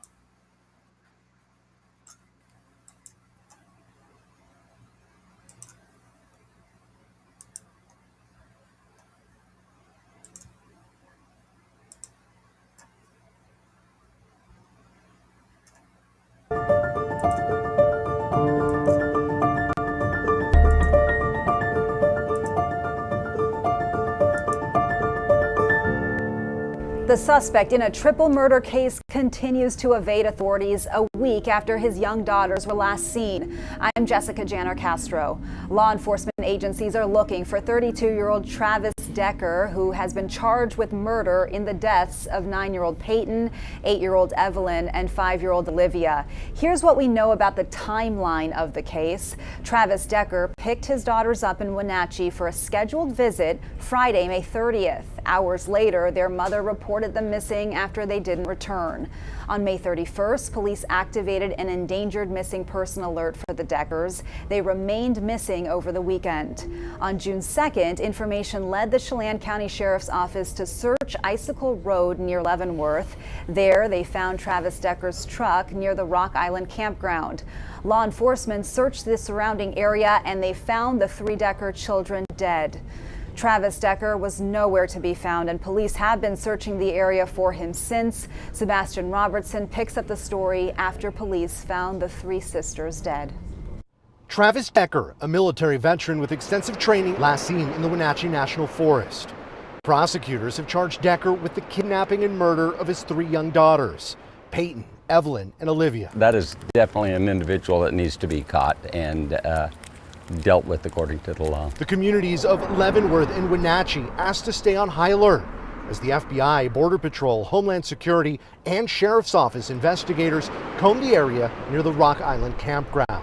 The suspect in a triple murder case continues to evade authorities a week after his young daughters were last seen. I'm Jessica Janner Castro. Law enforcement agencies are looking for 32-year-old Travis Decker, who has been charged with murder in the deaths of 9-year-old Peyton, 8-year-old Evelyn, and 5-year-old Olivia. Here's what we know about the timeline of the case. Travis Decker picked his daughters up in Wenatchee for a scheduled visit Friday, May 30th. Hours later, their mother reported them missing after they didn't return. On May 31st, police activated an endangered missing person alert for the Deckers. They remained missing over the weekend. On June 2nd, information led the Chelan County Sheriff's Office to search Icicle Road near Leavenworth. There, they found Travis Decker's truck near the Rock Island campground. Law enforcement searched the surrounding area and they found the 3 Decker children dead. Travis Decker was nowhere to be found, and police have been searching the area for him since. Sebastian Robertson picks up the story after police found the 3 sisters dead.
Travis Decker, a military veteran with extensive training, last seen in the Wenatchee National Forest. Prosecutors have charged Decker with the kidnapping and murder of his 3 young daughters, Peyton, Evelyn, and Olivia.
That is definitely an individual that needs to be caught and dealt with according to the law.
The communities of Leavenworth and Wenatchee asked to stay on high alert as the FBI, Border Patrol, Homeland Security, and Sheriff's Office investigators combed the area near the Rock Island campground.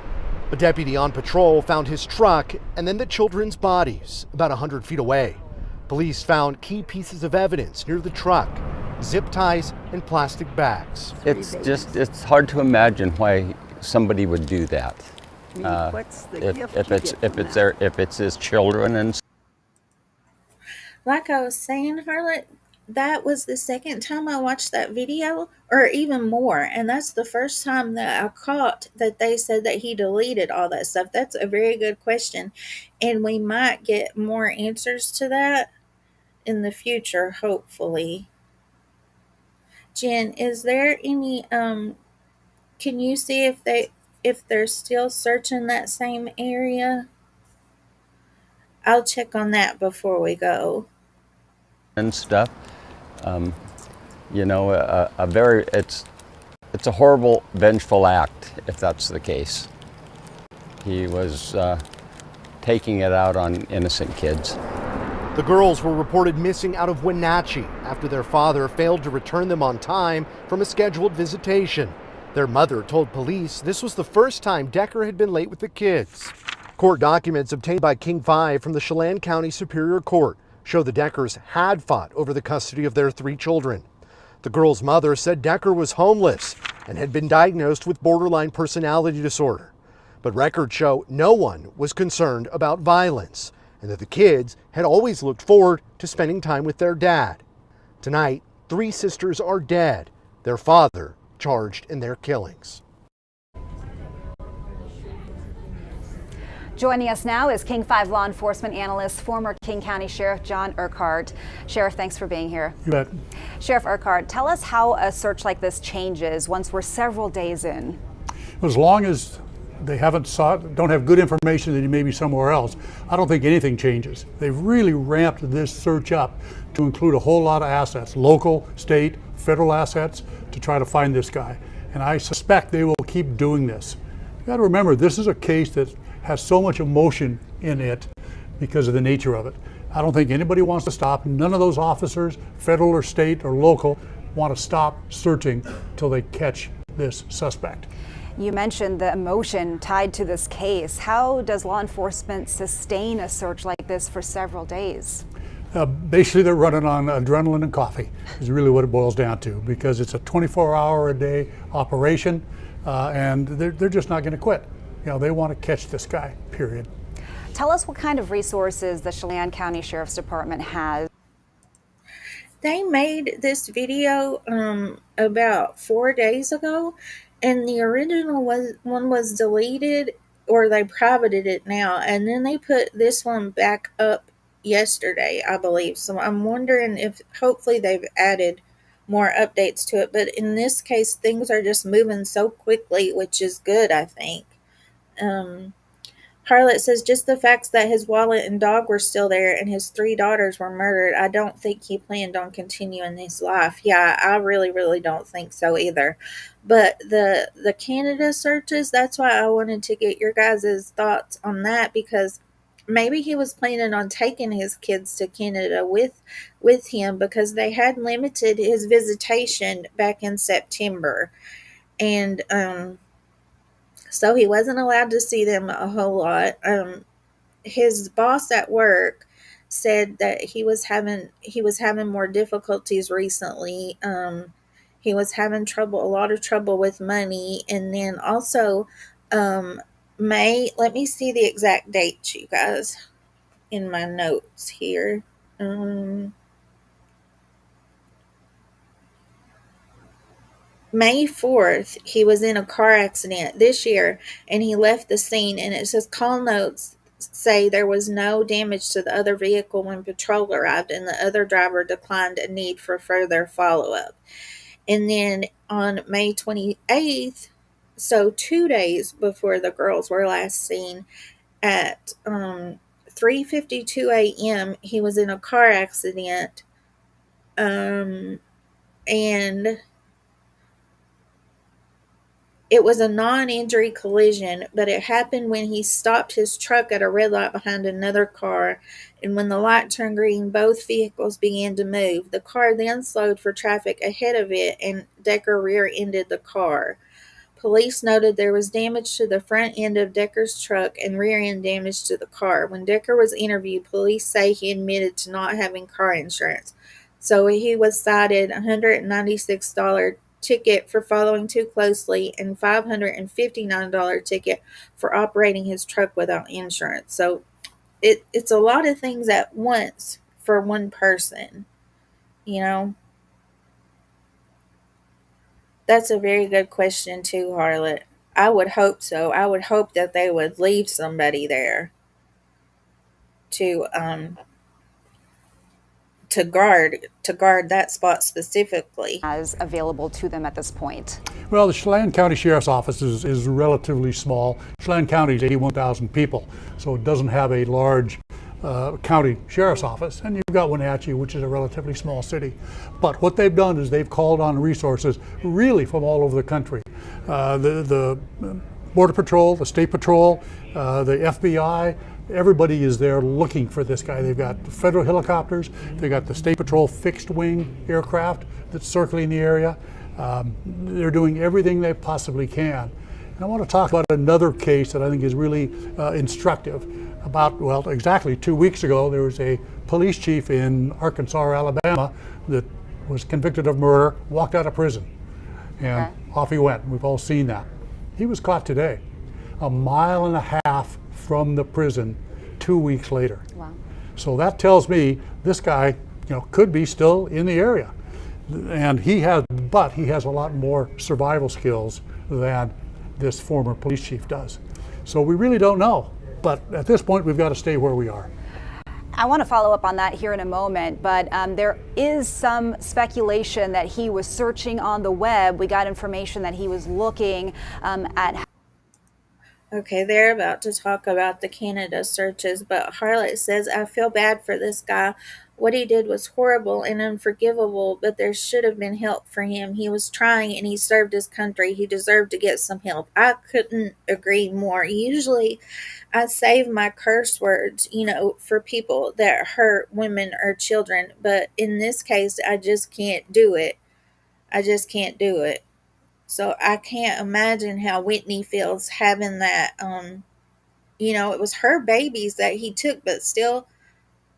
A deputy on patrol found his truck and then the children's bodies about 100 feet away. Police found key pieces of evidence near the truck, zip ties and plastic bags.
It's hard to imagine why somebody would do that. If it's his children. And
like I was saying, Harlot, that was the second time I watched that video, or even more, and that's the first time that I caught that they said that he deleted all that stuff. That's a very good question, and we might get more answers to that in the future, hopefully. Jen, is there any can you see if they're still searching that same area? I'll check on that before we go.
and stuff. You know, it's a horrible, vengeful act if that's the case. He was taking it out on innocent kids.
The girls were reported missing out of Wenatchee after their father failed to return them on time from a scheduled visitation. Their mother told police this was the first time Decker had been late with the kids. Court documents obtained by King 5 from the Chelan County Superior Court show the Deckers had fought over the custody of their 3 children. The girls' mother said Decker was homeless and had been diagnosed with borderline personality disorder. But records show no one was concerned about violence and that the kids had always looked forward to spending time with their dad. Tonight, 3 sisters are dead, their father charged in their killings.
Joining us now is King 5 law enforcement analyst, former King County Sheriff John Urquhart. Sheriff, thanks for being here.
You bet.
Sheriff Urquhart, tell us how a search like this changes once we're several days in.
As long as they don't have good information that he may be somewhere else, I don't think anything changes. They've really ramped this search up to include a whole lot of assets, local, state, federal assets, to try to find this guy. And I suspect they will keep doing this. You got to remember, this is a case that has so much emotion in it because of the nature of it. I don't think anybody wants to stop. None of those officers, federal or state or local, want to stop searching till they catch this suspect.
You mentioned the emotion tied to this case. How does law enforcement sustain a search like this for several days?
Basically, they're running on adrenaline and coffee is really what it boils down to, because it's a 24-hour-a-day operation, and they're just not going to quit. You know, they want to catch this guy, period.
Tell us what kind of resources the Chelan County Sheriff's Department has.
They made this video about 4 days ago, and the original one was deleted, or they privated it now, and then they put this one back up yesterday, I believe. So I'm wondering if hopefully they've added more updates to it. But in this case, things are just moving so quickly, which is good, I think. Harlot says just the facts that his wallet and dog were still there and his 3 daughters were murdered, I don't think he planned on continuing his life. Yeah, I really, really don't think so either. But the Canada searches, that's why I wanted to get your guys' thoughts on that, because maybe he was planning on taking his kids to Canada with him, because they had limited his visitation back in September. And so he wasn't allowed to see them a whole lot. His boss at work said that he was having more difficulties recently. He was having a lot of trouble with money, and then also let me see the exact date, you guys, in my notes here. May 4th, he was in a car accident this year, and he left the scene, and it says call notes say there was no damage to the other vehicle when patrol arrived, and the other driver declined a need for further follow-up. And then on May 28th, so 2 days before the girls were last seen, at 3:52 a.m., he was in a car accident, and it was a non-injury collision, but it happened when he stopped his truck at a red light behind another car, and when the light turned green, both vehicles began to move. The car then slowed for traffic ahead of it, and Decker rear-ended the car. Police noted there was damage to the front end of Decker's truck and rear end damage to the car. When Decker was interviewed, police say he admitted to not having car insurance. So he was cited a $196 ticket for following too closely and $559 ticket for operating his truck without insurance. So it's a lot of things at once for one person, you know. That's a very good question too, Harlot. I would hope so. I would hope that they would leave somebody there to guard that spot specifically.
As available to them at this point.
Well, the Chelan County Sheriff's Office is relatively small. Chelan County is 81,000 people, so it doesn't have a large county sheriff's office, and you've got Wenatchee, which is a relatively small city. But what they've done is they've called on resources really from all over the country. The Border Patrol, the State Patrol, the FBI, everybody is there looking for this guy. They've got federal helicopters, they've got the State Patrol fixed wing aircraft that's circling the area. They're doing everything they possibly can. And I want to talk about another case that I think is really instructive. Exactly 2 weeks ago, there was a police chief in Arkansas or Alabama that was convicted of murder, walked out of prison, and off he went. We've all seen that. He was caught today, 1.5 miles from the prison 2 weeks later.
Wow.
So that tells me this guy, could be still in the area. And he has a lot more survival skills than this former police chief does. So we really don't know. But at this point, we've got to stay where we are.
I want to follow up on that here in a moment, but there is some speculation that he was searching on the web. We got information that he was looking at.
Okay, they're about to talk about the Canada searches, but Harlot says, I feel bad for this guy. What he did was horrible and unforgivable, but there should have been help for him. He was trying and he served his country. He deserved to get some help. I couldn't agree more. Usually I save my curse words, for people that hurt women or children, but in this case, I just can't do it. I just can't do it. So I can't imagine how Whitney feels having that, it was her babies that he took, but still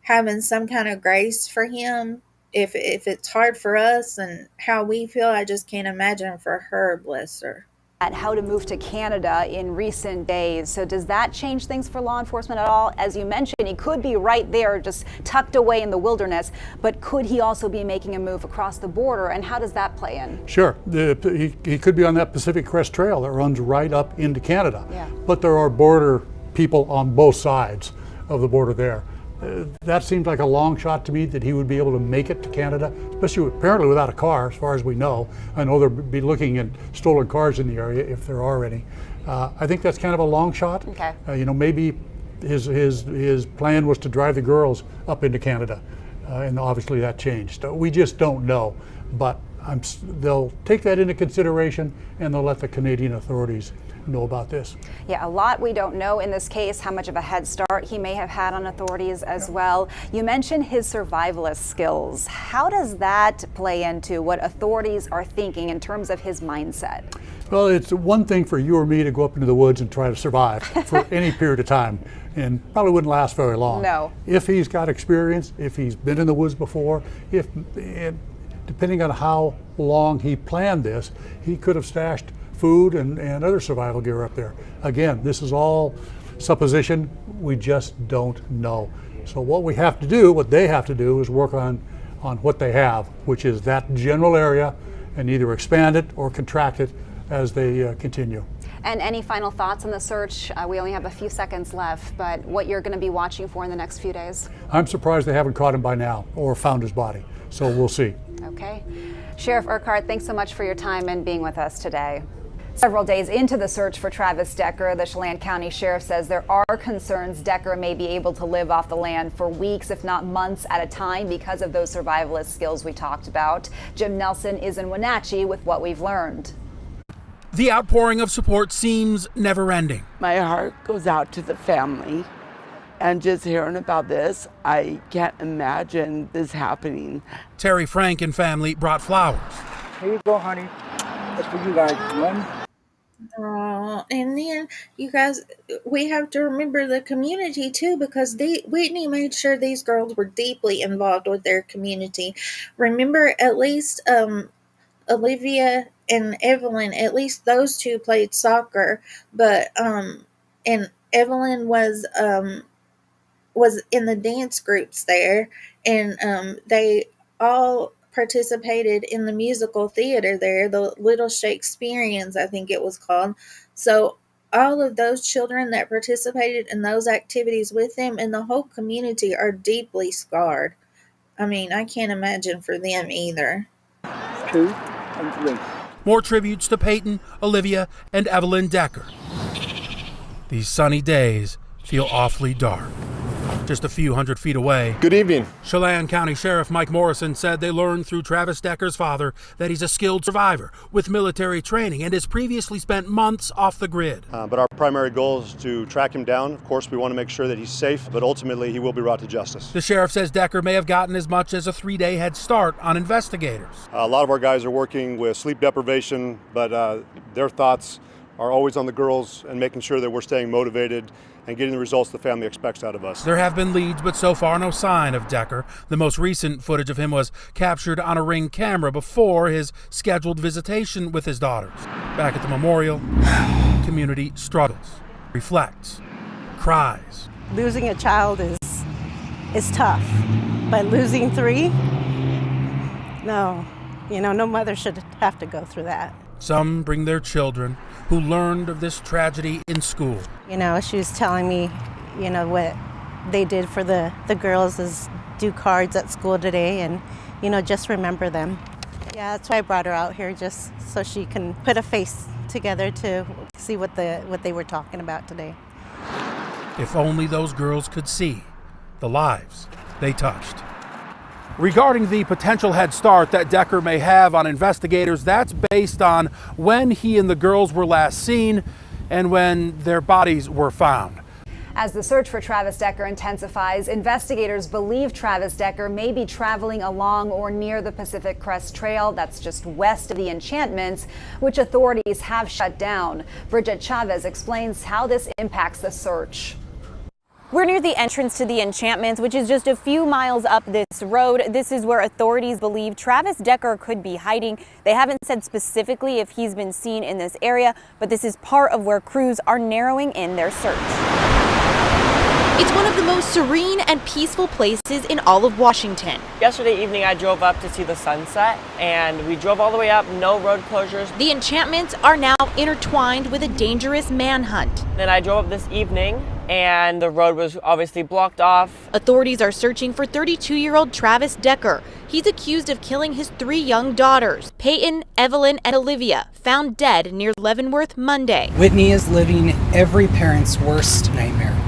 having some kind of grace for him. If it's hard for us and how we feel, I just can't imagine for her, bless her.
At how to move to Canada in recent days. So does that change things for law enforcement at all? As you mentioned, he could be right there, just tucked away in the wilderness, but could he also be making a move across the border, and how does that play in? Sure,
he could be on that Pacific Crest Trail that runs right up into Canada.
Yeah.
But there are border people on both sides of the border there. That seems like a long shot to me that he would be able to make it to Canada, especially apparently without a car, as far as we know. I know they'll be looking at stolen cars in the area, if there are any. I think that's kind of a long shot.
Okay.
Maybe his plan was to drive the girls up into Canada, and obviously that changed. We just don't know, but they'll take that into consideration, and they'll let the Canadian authorities know about this.
Yeah, a lot we don't know in this case, how much of a head start he may have had on authorities as well. You mentioned his survivalist skills. How does that play into what authorities are thinking in terms of his mindset?
Well, it's one thing for you or me to go up into the woods and try to survive for any period of time, and probably wouldn't last very long.
No.
If he's got experience, if he's been in the woods before, depending on how long he planned this, he could have stashed food and other survival gear up there. Again, this is all supposition. We just don't know. So what we have to do, what they have to do, is work on what they have, which is that general area, and either expand it or contract it as they continue.
And any final thoughts on the search? We only have a few seconds left, but what you're going to be watching for in the next few days?
I'm surprised they haven't caught him by now or found his body. So we'll see.
Okay. Sheriff Urquhart, thanks so much for your time and being with us today. Several days into the search for Travis Decker, the Chelan County Sheriff says there are concerns Decker may be able to live off the land for weeks, if not months at a time, because of those survivalist skills we talked about. Jim Nelson is in Wenatchee with what we've learned.
The outpouring of support seems never-ending.
My heart goes out to the family, and just hearing about this, I can't imagine this happening.
Terry Frank and family brought flowers.
Here you go, honey. That's for you guys. One.
And then, you guys, we have to remember the community too, because Whitney made sure these girls were deeply involved with their community. Remember, at least Olivia and Evelyn, at least those two played soccer, but and Evelyn was in the dance groups there, and they all participated in the musical theater there, the Little Shakespeareans, I think it was called. So all of those children that participated in those activities with them and the whole community are deeply scarred. I mean, I can't imagine for them either.
2 and 3.
More tributes to Peyton, Olivia, and Evelyn Decker. These sunny days feel awfully dark. Just a few hundred feet away.
Good evening.
Chelan County Sheriff Mike Morrison said they learned through Travis Decker's father that he's a skilled survivor with military training and has previously spent months off the grid.
But our primary goal is to track him down. Of course, we want to make sure that he's safe, but ultimately he will be brought to justice.
The sheriff says Decker may have gotten as much as a 3-day head start on investigators.
A lot of our guys are working with sleep deprivation, but their thoughts are always on the girls and making sure that we're staying motivated and getting the results the family expects out of us.
There have been leads, but so far no sign of Decker. The most recent footage of him was captured on a Ring camera before his scheduled visitation with his daughters. Back at the memorial, community struggles, reflects, cries.
Losing a child is tough, but losing 3, no. No mother should have to go through that.
Some bring their children who learned of this tragedy in school.
She was telling me, what they did for the girls is do cards at school today and, just remember them. Yeah, that's why I brought her out here, just so she can put a face together to see what they were talking about today.
If only those girls could see the lives they touched. Regarding the potential head start that Decker may have on investigators, that's based on when he and the girls were last seen and when their bodies were found.
As the search for Travis Decker intensifies, investigators believe Travis Decker may be traveling along or near the Pacific Crest Trail, that's just west of the enchantments, which authorities have shut down. Bridget Chavez explains how this impacts the search.
We're near the entrance to the enchantments, which is just a few miles up this road. This is where authorities believe Travis Decker could be hiding. They haven't said specifically if he's been seen in this area, but this is part of where crews are narrowing in their search.
It's one of the most serene and peaceful places in all of Washington.
Yesterday evening I drove up to see the sunset and we drove all the way up, no road closures.
The enchantments are now intertwined with a dangerous manhunt.
Then I drove up this evening and the road was obviously blocked off.
Authorities are searching for 32-year-old Travis Decker. He's accused of killing his 3 young daughters, Peyton, Evelyn, and Olivia, found dead near Leavenworth Monday.
Whitney is living every parent's worst nightmare.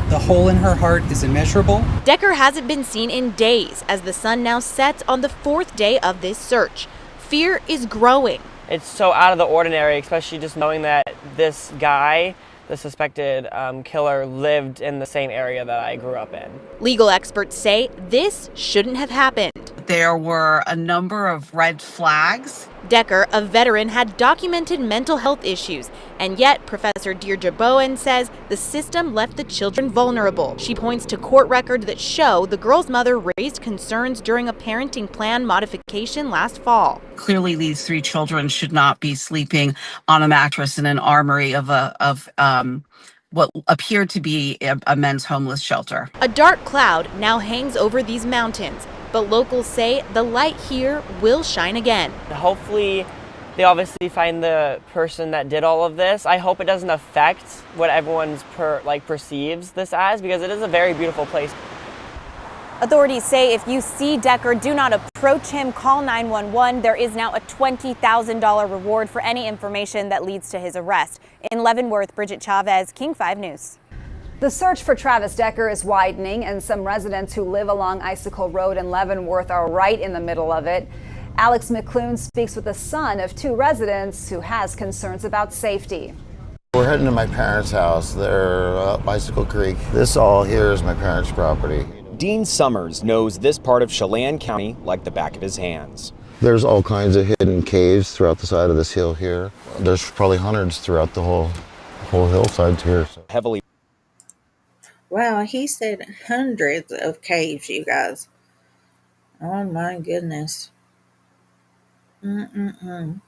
The hole in her heart is immeasurable.
Decker hasn't been seen in days as the sun now sets on the 4th day of this search. Fear is growing.
It's so out of the ordinary, especially just knowing that this guy, the suspected killer, lived in the same area that I grew up in.
Legal experts say this shouldn't have happened.
There were a number of red flags.
Decker, a veteran, had documented mental health issues, and yet Professor Deirdre Bowen says the system left the children vulnerable. She points to court records that show the girl's mother raised concerns during a parenting plan modification last fall.
Clearly, these 3 children should not be sleeping on a mattress in an armory of what appeared to be a men's homeless shelter.
A dark cloud now hangs over these mountains, but locals say the light here will shine again.
Hopefully, they obviously find the person that did all of this. I hope it doesn't affect what everyone's perceives this as, because it is a very beautiful place.
Authorities say if you see Decker, do not approach him, call 911. There is now a $20,000 reward for any information that leads to his arrest. In Leavenworth, Bridget Chavez, King 5 News.
The search for Travis Decker is widening, and some residents who live along Icicle Road in Leavenworth are right in the middle of it. Alex McClune speaks with the son of 2 residents who has concerns about safety.
We're heading to my parents' house. They're up Bicycle Creek. This all here is my parents' property.
Dean Summers knows this part of Chelan County like the back of his hands.
There's all kinds of hidden caves throughout the side of this hill here. There's probably hundreds throughout the whole hillside here. So.
Heavily.
Wow, he said hundreds of caves, you guys. Oh my goodness. When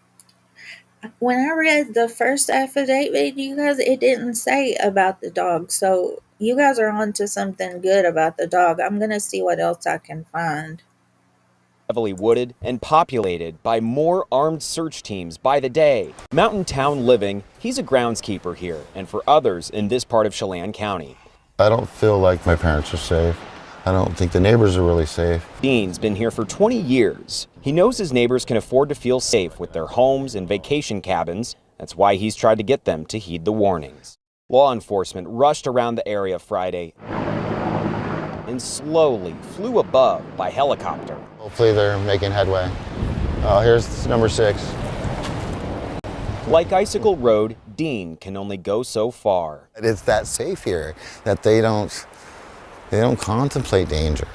I read the first affidavit, you guys, it didn't say about the dog. So you guys are on to something good about the dog. I'm going to see what else I can find.
Heavily wooded and populated by more armed search teams by the day. Mountain Town Living, he's a groundskeeper here, and for others in this part of Chelan County.
I don't feel like my parents are safe. I don't think the neighbors are really safe.
Dean's been here for 20 years. He knows his neighbors can afford to feel safe with their homes and vacation cabins. That's why he's tried to get them to heed the warnings. Law enforcement rushed around the area Friday and slowly flew above by helicopter.
Hopefully they're making headway. Oh, here's number 6.
Like Icicle Road, Dean can only go so far.
It's that safe here that they don't contemplate danger.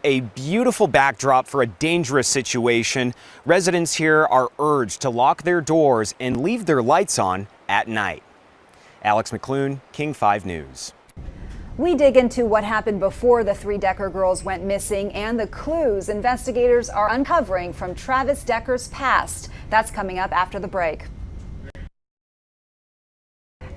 A beautiful backdrop for a dangerous situation. Residents here are urged to lock their doors and leave their lights on at night. Alex McClune, King 5 News.
We dig into what happened before the 3 Decker girls went missing and the clues investigators are uncovering from Travis Decker's past. That's coming up after the break.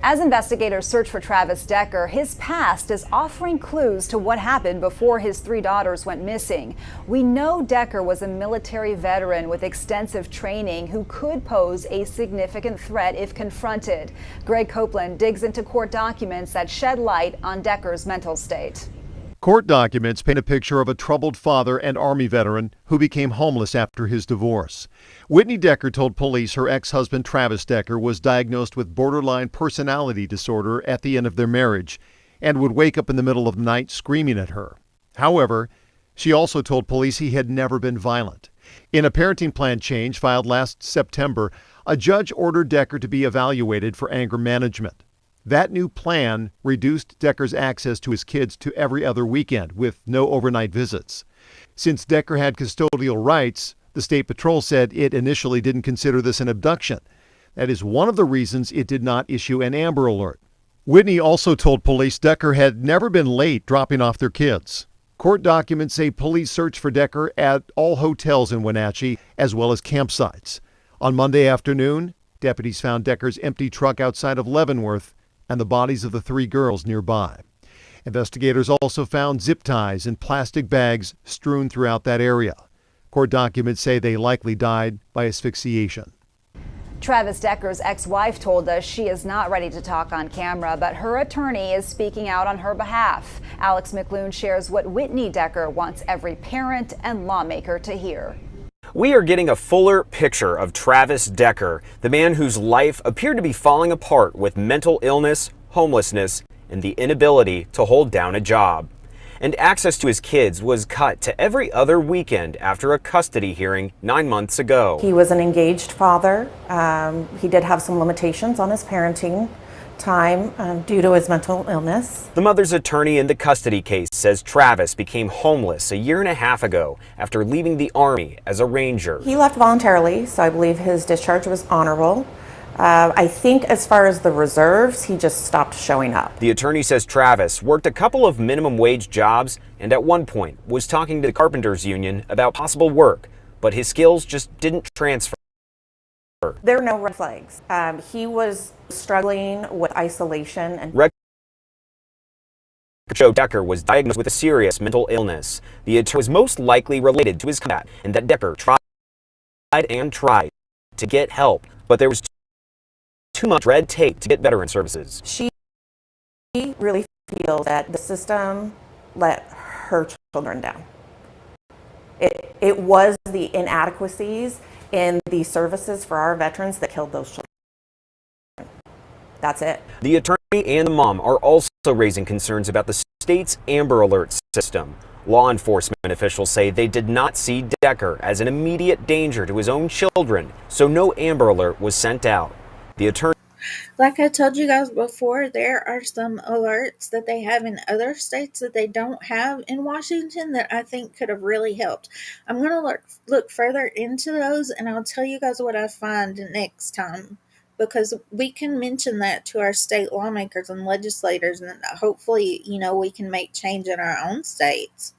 As investigators search for Travis Decker, his past is offering clues to what happened before his 3 daughters went missing. We know Decker was a military veteran with extensive training who could pose a significant threat if confronted. Greg Copeland digs into court documents that shed light on Decker's mental state.
Court documents paint a picture of a troubled father and Army veteran who became homeless after his divorce. Whitney Decker told police her ex-husband Travis Decker was diagnosed with borderline personality disorder at the end of their marriage and would wake up in the middle of the night screaming at her. However, she also told police he had never been violent. In a parenting plan change filed last September, a judge ordered Decker to be evaluated for anger management. That new plan reduced Decker's access to his kids to every other weekend with no overnight visits. Since Decker had custodial rights, the State Patrol said it initially didn't consider this an abduction. That is one of the reasons it did not issue an Amber Alert. Whitney also told police Decker had never been late dropping off their kids. Court documents say police searched for Decker at all hotels in Wenatchee as well as campsites. On Monday afternoon, deputies found Decker's empty truck outside of Leavenworth and the bodies of the 3 girls nearby. Investigators also found zip ties and plastic bags strewn throughout that area. Court documents say they likely died by asphyxiation.
Travis Decker's ex-wife told us she is not ready to talk on camera, but her attorney is speaking out on her behalf. Alex McLoone shares what Whitney Decker wants every parent and lawmaker to hear.
We are getting a fuller picture of Travis Decker, the man whose life appeared to be falling apart with mental illness, homelessness, and the inability to hold down a job. And access to his kids was cut to every other weekend after a custody hearing 9 months ago.
He was an engaged father. He did have some limitations on his parenting time due to his mental illness.
The mother's attorney in the custody case says Travis became homeless a year and a half ago after leaving the Army as a Ranger.
He left voluntarily, so I believe his discharge was honorable. I think as far as the reserves, he just stopped showing up.
The attorney says Travis worked a couple of minimum wage jobs and at one point was talking to the Carpenters Union about possible work, but his skills just didn't transfer.
There are no red flags. He was struggling with isolation and
Records show Decker was diagnosed with a serious mental illness. The attack was most likely related to his combat, and that Decker tried to get help, but there was too much red tape to get veteran services.
She really feels that the system let her children down. It was the inadequacies in the services for our veterans that killed those children. That's it.
The attorney and the mom are also raising concerns about the state's Amber Alert system. Law enforcement officials say they did not see Decker as an immediate danger to his own children, so no Amber Alert was sent out. The attorney.
Like I told you guys before, there are some alerts that they have in other states that they don't have in Washington that I think could have really helped. I'm going to look further into those, and I'll tell you guys what I find next time, because we can mention that to our state lawmakers and legislators, and hopefully, we can make change in our own states.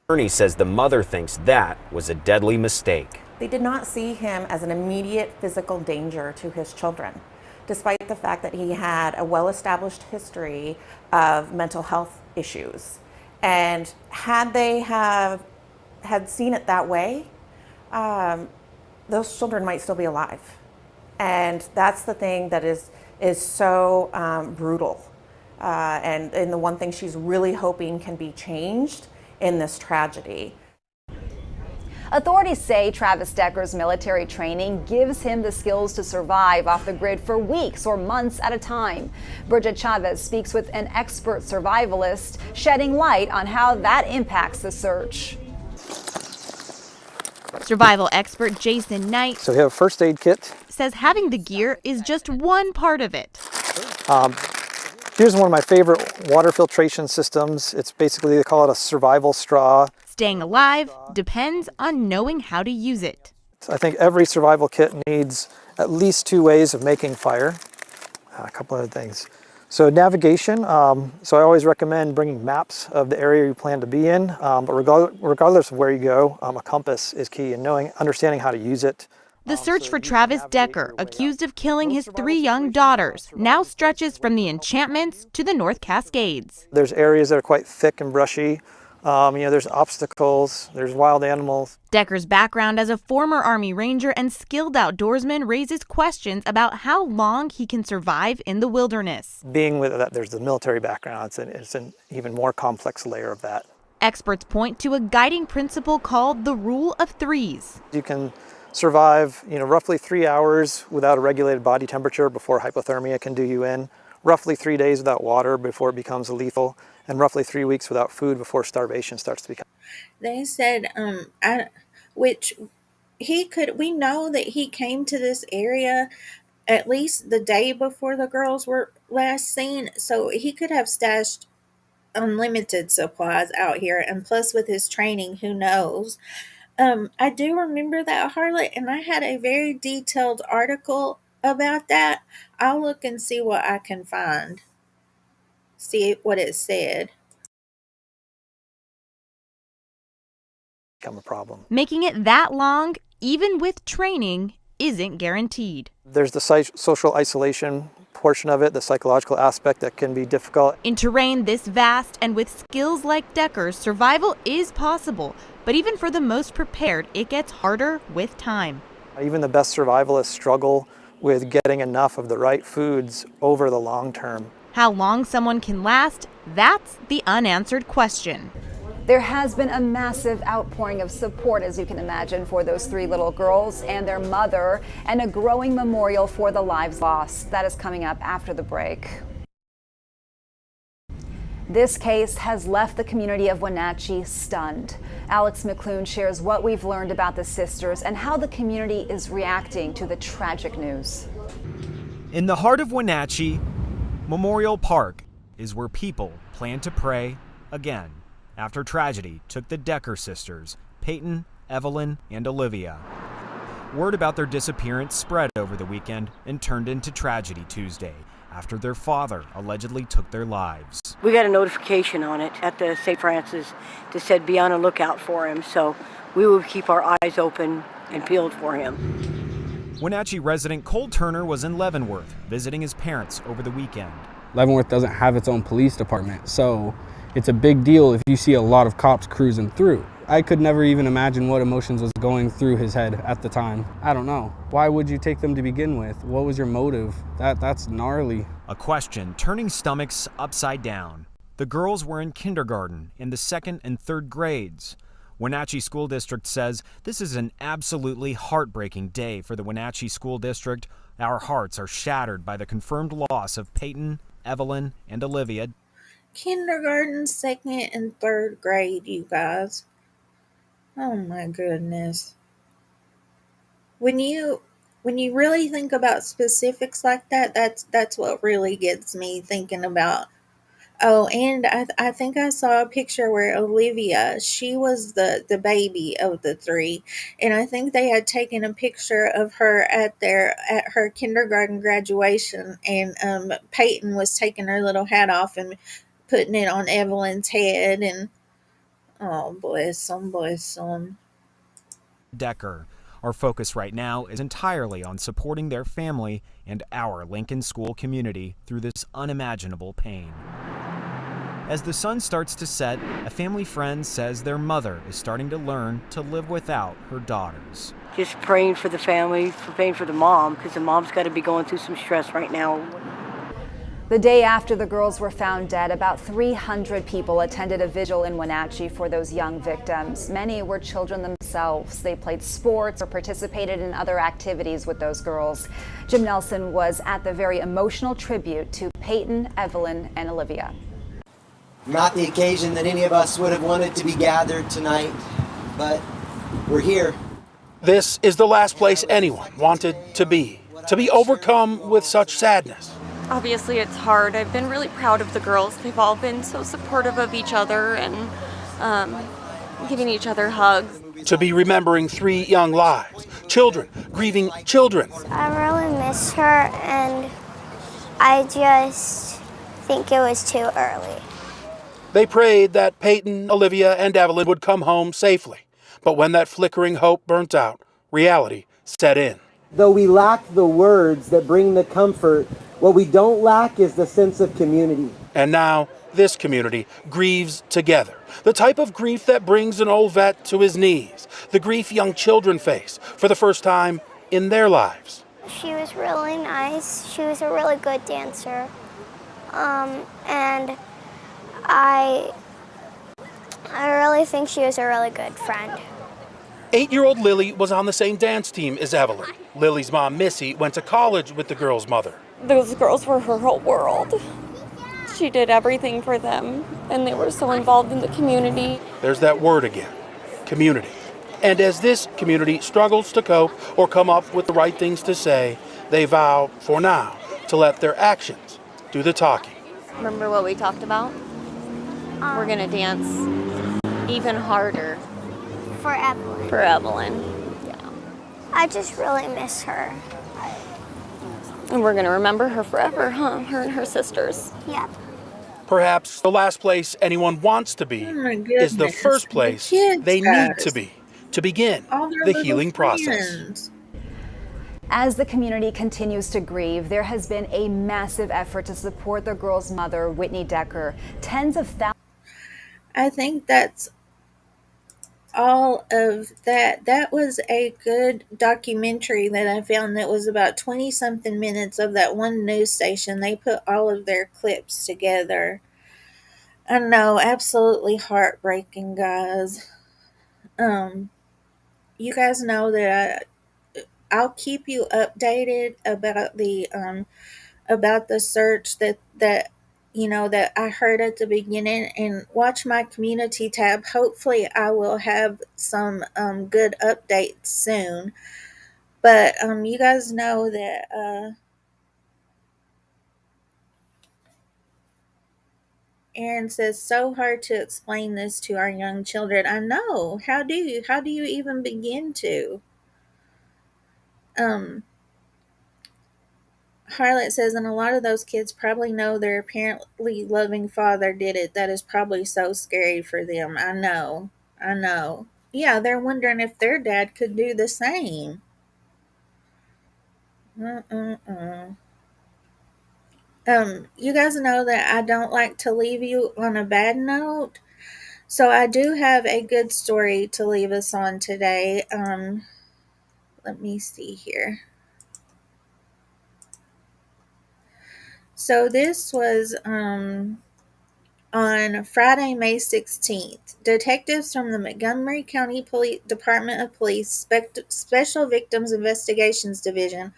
The attorney says the mother thinks that was a deadly mistake.
They did not see him as an immediate physical danger to his children, despite the fact that he had a well-established history of mental health issues. And had they had seen it that way, those children might still be alive. And that's the thing that is so brutal. And the one thing she's really hoping can be changed in this tragedy.
Authorities say Travis Decker's military training gives him the skills to survive off the grid for weeks or months at a time. Bridget Chavez speaks with an expert survivalist, shedding light on how that impacts the search.
Survival expert Jason Knight
So we have a first aid kit.
Says having the gear is just one part of it.
Here's one of my favorite water filtration systems. It's basically, they call it a survival straw.
Staying alive depends on knowing how to use it.
I think every survival kit needs at least 2 ways of making fire. A couple other things. So navigation, so I always recommend bringing maps of the area you plan to be in, but regardless of where you go, a compass is key in understanding how to use it.
The search for Travis Decker, accused of killing his 3 young daughters, now stretches from the Enchantments to the North Cascades.
There's areas that are quite thick and brushy. There's obstacles, there's wild animals.
Decker's background as a former Army Ranger and skilled outdoorsman raises questions about how long he can survive in the wilderness.
Being with that, there's the military background, it's an even more complex layer of that.
Experts point to a guiding principle called the Rule of Threes.
You can survive, roughly 3 hours without a regulated body temperature before hypothermia can do you in, roughly 3 days without water before it becomes lethal, and roughly 3 weeks without food before starvation starts to become.
They said, we know that he came to this area at least the day before the girls were last seen, so he could have stashed unlimited supplies out here, and plus with his training, who knows. I do remember that, Harlot, and I had a very detailed article about that. I'll look and see what I can find. See what it said.
Become a problem.
Making it that long, even with training, isn't guaranteed.
There's the social isolation portion of it, the psychological aspect that can be difficult.
In terrain this vast and with skills like Decker's, survival is possible, but even for the most prepared, it gets harder with time.
Even the best survivalists struggle with getting enough of the right foods over the long term.
How long someone can last, that's the unanswered question.
There has been a massive outpouring of support, as you can imagine, for those 3 little girls and their mother, and a growing memorial for the lives lost. That is coming up after the break. This case has left the community of Wenatchee stunned. Alex McClune shares what we've learned about the sisters and how the community is reacting to the tragic news.
In the heart of Wenatchee, Memorial Park is where people plan to pray again after tragedy took the Decker sisters, Peyton, Evelyn, and Olivia. Word about their disappearance spread over the weekend and turned into tragedy Tuesday after their father allegedly took their lives.
We got a notification on it at the St. Francis that said be on the lookout for him, so we will keep our eyes open and peeled for him.
Wenatchee resident Cole Turner was in Leavenworth visiting his parents over the weekend.
Leavenworth doesn't have its own police department, so it's a big deal if you see a lot of cops cruising through. I could never even imagine what emotions was going through his head at the time. I don't know. Why would you take them to begin with? What was your motive? That's gnarly.
A question turning stomachs upside down. The girls were in kindergarten in the 2nd and 3rd grades. Wenatchee School District says this is an absolutely heartbreaking day for the Wenatchee School District. Our hearts are shattered by the confirmed loss of Peyton, Evelyn, and Olivia.
Kindergarten, 2nd, and 3rd grade, you guys. Oh my goodness. When you really think about specifics like that, that's what really gets me thinking about. Oh, and I think I saw a picture where Olivia, she was the baby of the 3, and I think they had taken a picture of her at her kindergarten graduation, and Peyton was taking her little hat off and putting it on Evelyn's head, and oh, bless them.
Decker. Our focus right now is entirely on supporting their family and our Lincoln school community through this unimaginable pain. As the sun starts to set, a family friend says their mother is starting to learn to live without her daughters.
Just praying for the family, praying for the mom, because the mom's got to be going through some stress right now.
The day after the girls were found dead, about 300 people attended a vigil in Wenatchee for those young victims. Many were children themselves. They played sports or participated in other activities with those girls. Jim Nelson was at the very emotional tribute to Peyton, Evelyn, and Olivia.
Not the occasion that any of us would have wanted to be gathered tonight, but we're here.
This is the last place anyone wanted to be overcome with such sadness.
Obviously it's hard. I've been really proud of the girls. They've all been so supportive of each other and giving each other hugs.
To be remembering 3 young lives, children, grieving children.
I really miss her, and I just think it was too early.
They prayed that Peyton, Olivia, and Evelyn would come home safely. But when that flickering hope burnt out, reality set in.
Though we lack the words that bring the comfort, what we don't lack is the sense of community.
And now, this community grieves together. The type of grief that brings an old vet to his knees. The grief young children face for the first time in their lives.
She was really nice. She was a really good dancer. And I really think she was a really good friend.
8-year-old Lily was on the same dance team as Evelyn. Lily's mom, Missy, went to college with the girl's mother.
Those girls were her whole world. She did everything for them, and they were so involved in the community.
There's that word again, community. And as this community struggles to cope or come up with the right things to say, they vow, for now, to let their actions do the talking.
Remember what we talked about? We're gonna dance even harder.
For Evelyn.
For Evelyn. Yeah.
I just really miss her.
And we're gonna remember her forever, huh? Her and her sisters.
Yeah.
Perhaps the last place anyone wants to be is the first place they need to be to begin the healing process.
As the community continues to grieve, there has been a massive effort to support the girl's mother, Whitney Decker. Tens of thousands.
I think that's all of that. That was a good documentary that I found that was about 20 something minutes of that one news station. They put all of their clips together. I know, absolutely heartbreaking, guys. Um, you guys know that I'll keep you updated about the search that that I heard at the beginning, and watch my community tab. Hopefully I will have some good updates soon. But you guys know that Aaron says so hard to explain this to our young children. I know. How do you even begin to? Um Harlot says, and a lot of those kids probably know their apparently loving father did it. That is probably so scary for them. I know. I know. Yeah, they're wondering if their dad could do the same. Mm-mm-mm. You guys know that I don't like to leave you on a bad note. So I do have a good story to leave us on today. Let me see here. So this was on Friday, May 16th. Detectives from the Montgomery County Department of Police Special Victims Investigations Division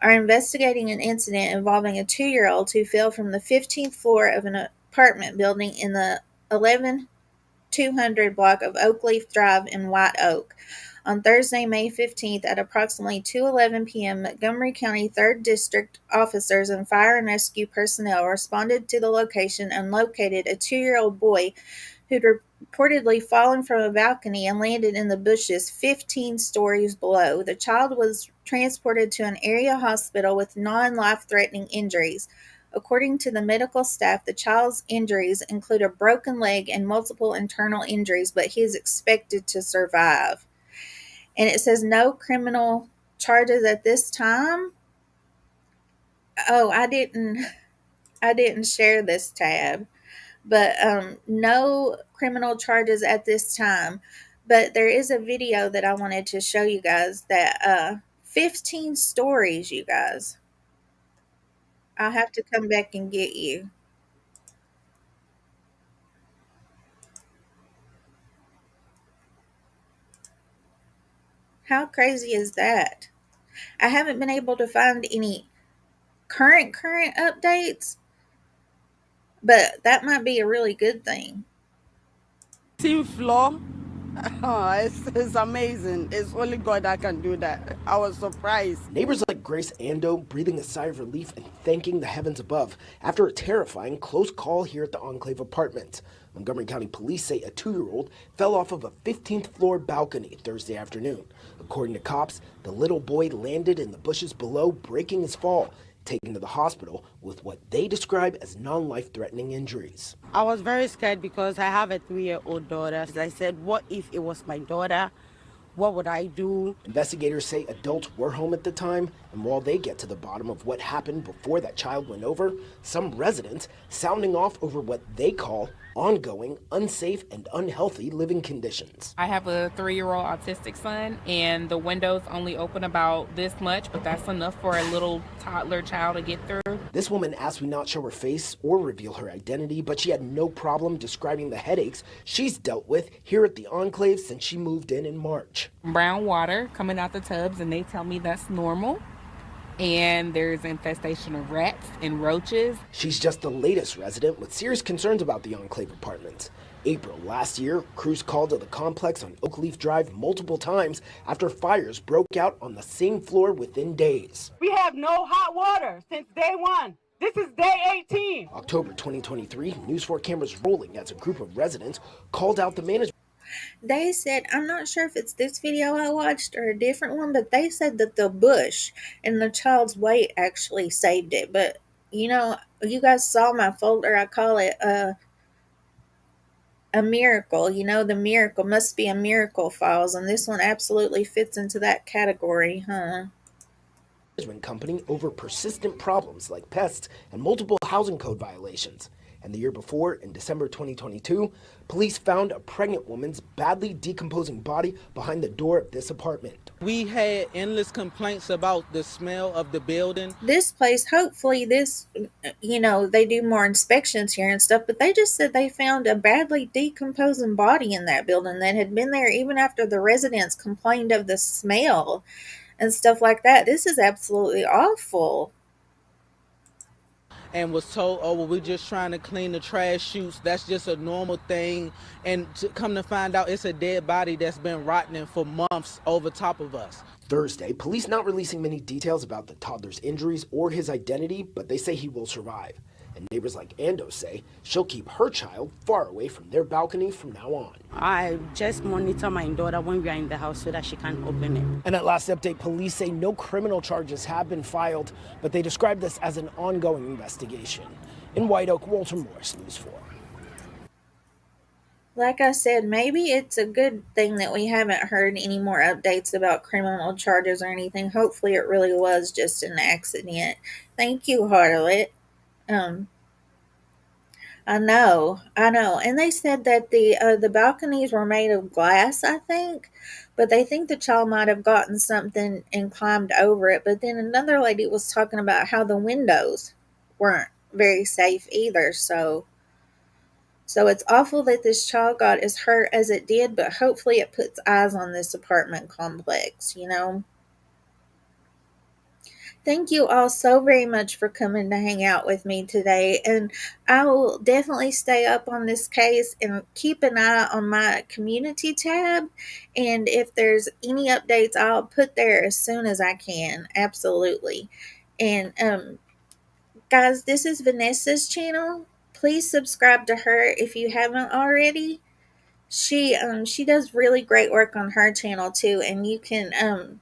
are investigating an incident involving a 2-year-old who fell from the 15th floor of an apartment building in the 11200 block of Oakleaf Drive in White Oak. On Thursday, May 15th at approximately 2:11 p.m., Montgomery County 3rd District officers and fire and rescue personnel responded to the location and located a 2-year-old boy who'd reportedly fallen from a balcony and landed in the bushes 15 stories below. The child was transported to an area hospital with non-life-threatening injuries. According to the medical staff, the child's injuries include a broken leg and multiple internal injuries, but he is expected to survive. And it says no criminal charges at this time. Oh, I didn't share this tab, but no criminal charges at this time. But there is a video that I wanted to show you guys that 15 stories, you guys. I'll have to come back and get you. How crazy is that? I haven't been able to find any current updates, but that might be a really good thing.
Team floor. Oh, it's amazing. It's only God that can do that. I was surprised.
Neighbors like Grace Ando breathing a sigh of relief and thanking the heavens above after a terrifying close call here at the Enclave apartment. Montgomery County police say a 2-year-old fell off of a 15th floor balcony Thursday afternoon. According to cops, the little boy landed in the bushes below, breaking his fall, taken to the hospital with what they describe as non-life-threatening injuries.
I was very scared because I have a 3-year-old daughter. I said, what if it was my daughter? What would I do?
Investigators say adults were home at the time, and while they get to the bottom of what happened before that child went over, some residents sounding off over what they call ongoing, unsafe, and unhealthy living conditions.
I have a 3-year-old autistic son, and the windows only open about this much, but that's enough for a little toddler child to get through.
This woman asked we not show her face or reveal her identity, but she had no problem describing the headaches she's dealt with here at the Enclave since she moved in March.
Brown water coming out the tubs, and they tell me that's normal. And there's infestation of rats and roaches.
She's just the latest resident with serious concerns about the Enclave apartments. April last year, crews called to the complex on Oakleaf Drive multiple times after fires broke out on the same floor within days.
We have no hot water since day one. This is day 18.
October 2023, News 4 cameras rolling as a group of residents called out the management.
They said, I'm not sure if it's this video I watched or a different one, but they said that the bush and the child's weight actually saved it. But, you guys saw my folder. I call it a miracle. The miracle must be a miracle files, and this one absolutely fits into that category, huh?
Management company over persistent problems like pests and multiple housing code violations. And the year before, in December 2022, police found a pregnant woman's badly decomposing body behind the door of this apartment.
We had endless complaints about the smell of the building.
This place, hopefully they do more inspections here and stuff, but they just said they found a badly decomposing body in that building that had been there even after the residents complained of the smell and stuff like that. This is absolutely awful.
And was told, oh, well, we're just trying to clean the trash chutes. That's just a normal thing. And to come to find out, it's a dead body that's been rotting for months over top of us.
Thursday, police not releasing many details about the toddler's injuries or his identity, but they say he will survive. And neighbors like Ando say she'll keep her child far away from their balcony from now on.
I just monitor my daughter when we are in the house so that she can open it.
And at last update, police say no criminal charges have been filed, but they describe this as an ongoing investigation. In White Oak, Walter Morris, News 4.
Like I said, maybe it's a good thing that we haven't heard any more updates about criminal charges or anything. Hopefully it really was just an accident. Thank you, Harlot. I know. And they said that the balconies were made of glass, I think, but they think the child might have gotten something and climbed over it. But then another lady was talking about how the windows weren't very safe either. So it's awful that this child got as hurt as it did, but hopefully it puts eyes on this apartment complex. Thank you all so very much for coming to hang out with me today. And I will definitely stay up on this case and keep an eye on my community tab. And if there's any updates, I'll put there as soon as I can. Absolutely. And guys, this is Vanessa's channel. Please subscribe to her if you haven't already. She does really great work on her channel too, and you can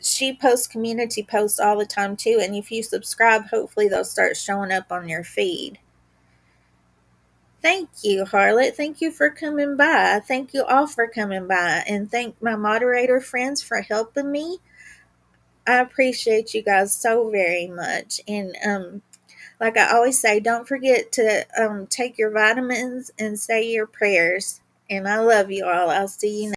she posts community posts all the time too, and if you subscribe, hopefully they'll start showing up on your feed. Thank you, Harlot. Thank you for coming by. Thank you all for coming by, and thank my moderator friends for helping me. I appreciate you guys so very much. And like I always say, don't forget to take your vitamins and say your prayers. And I love you all. I'll see you next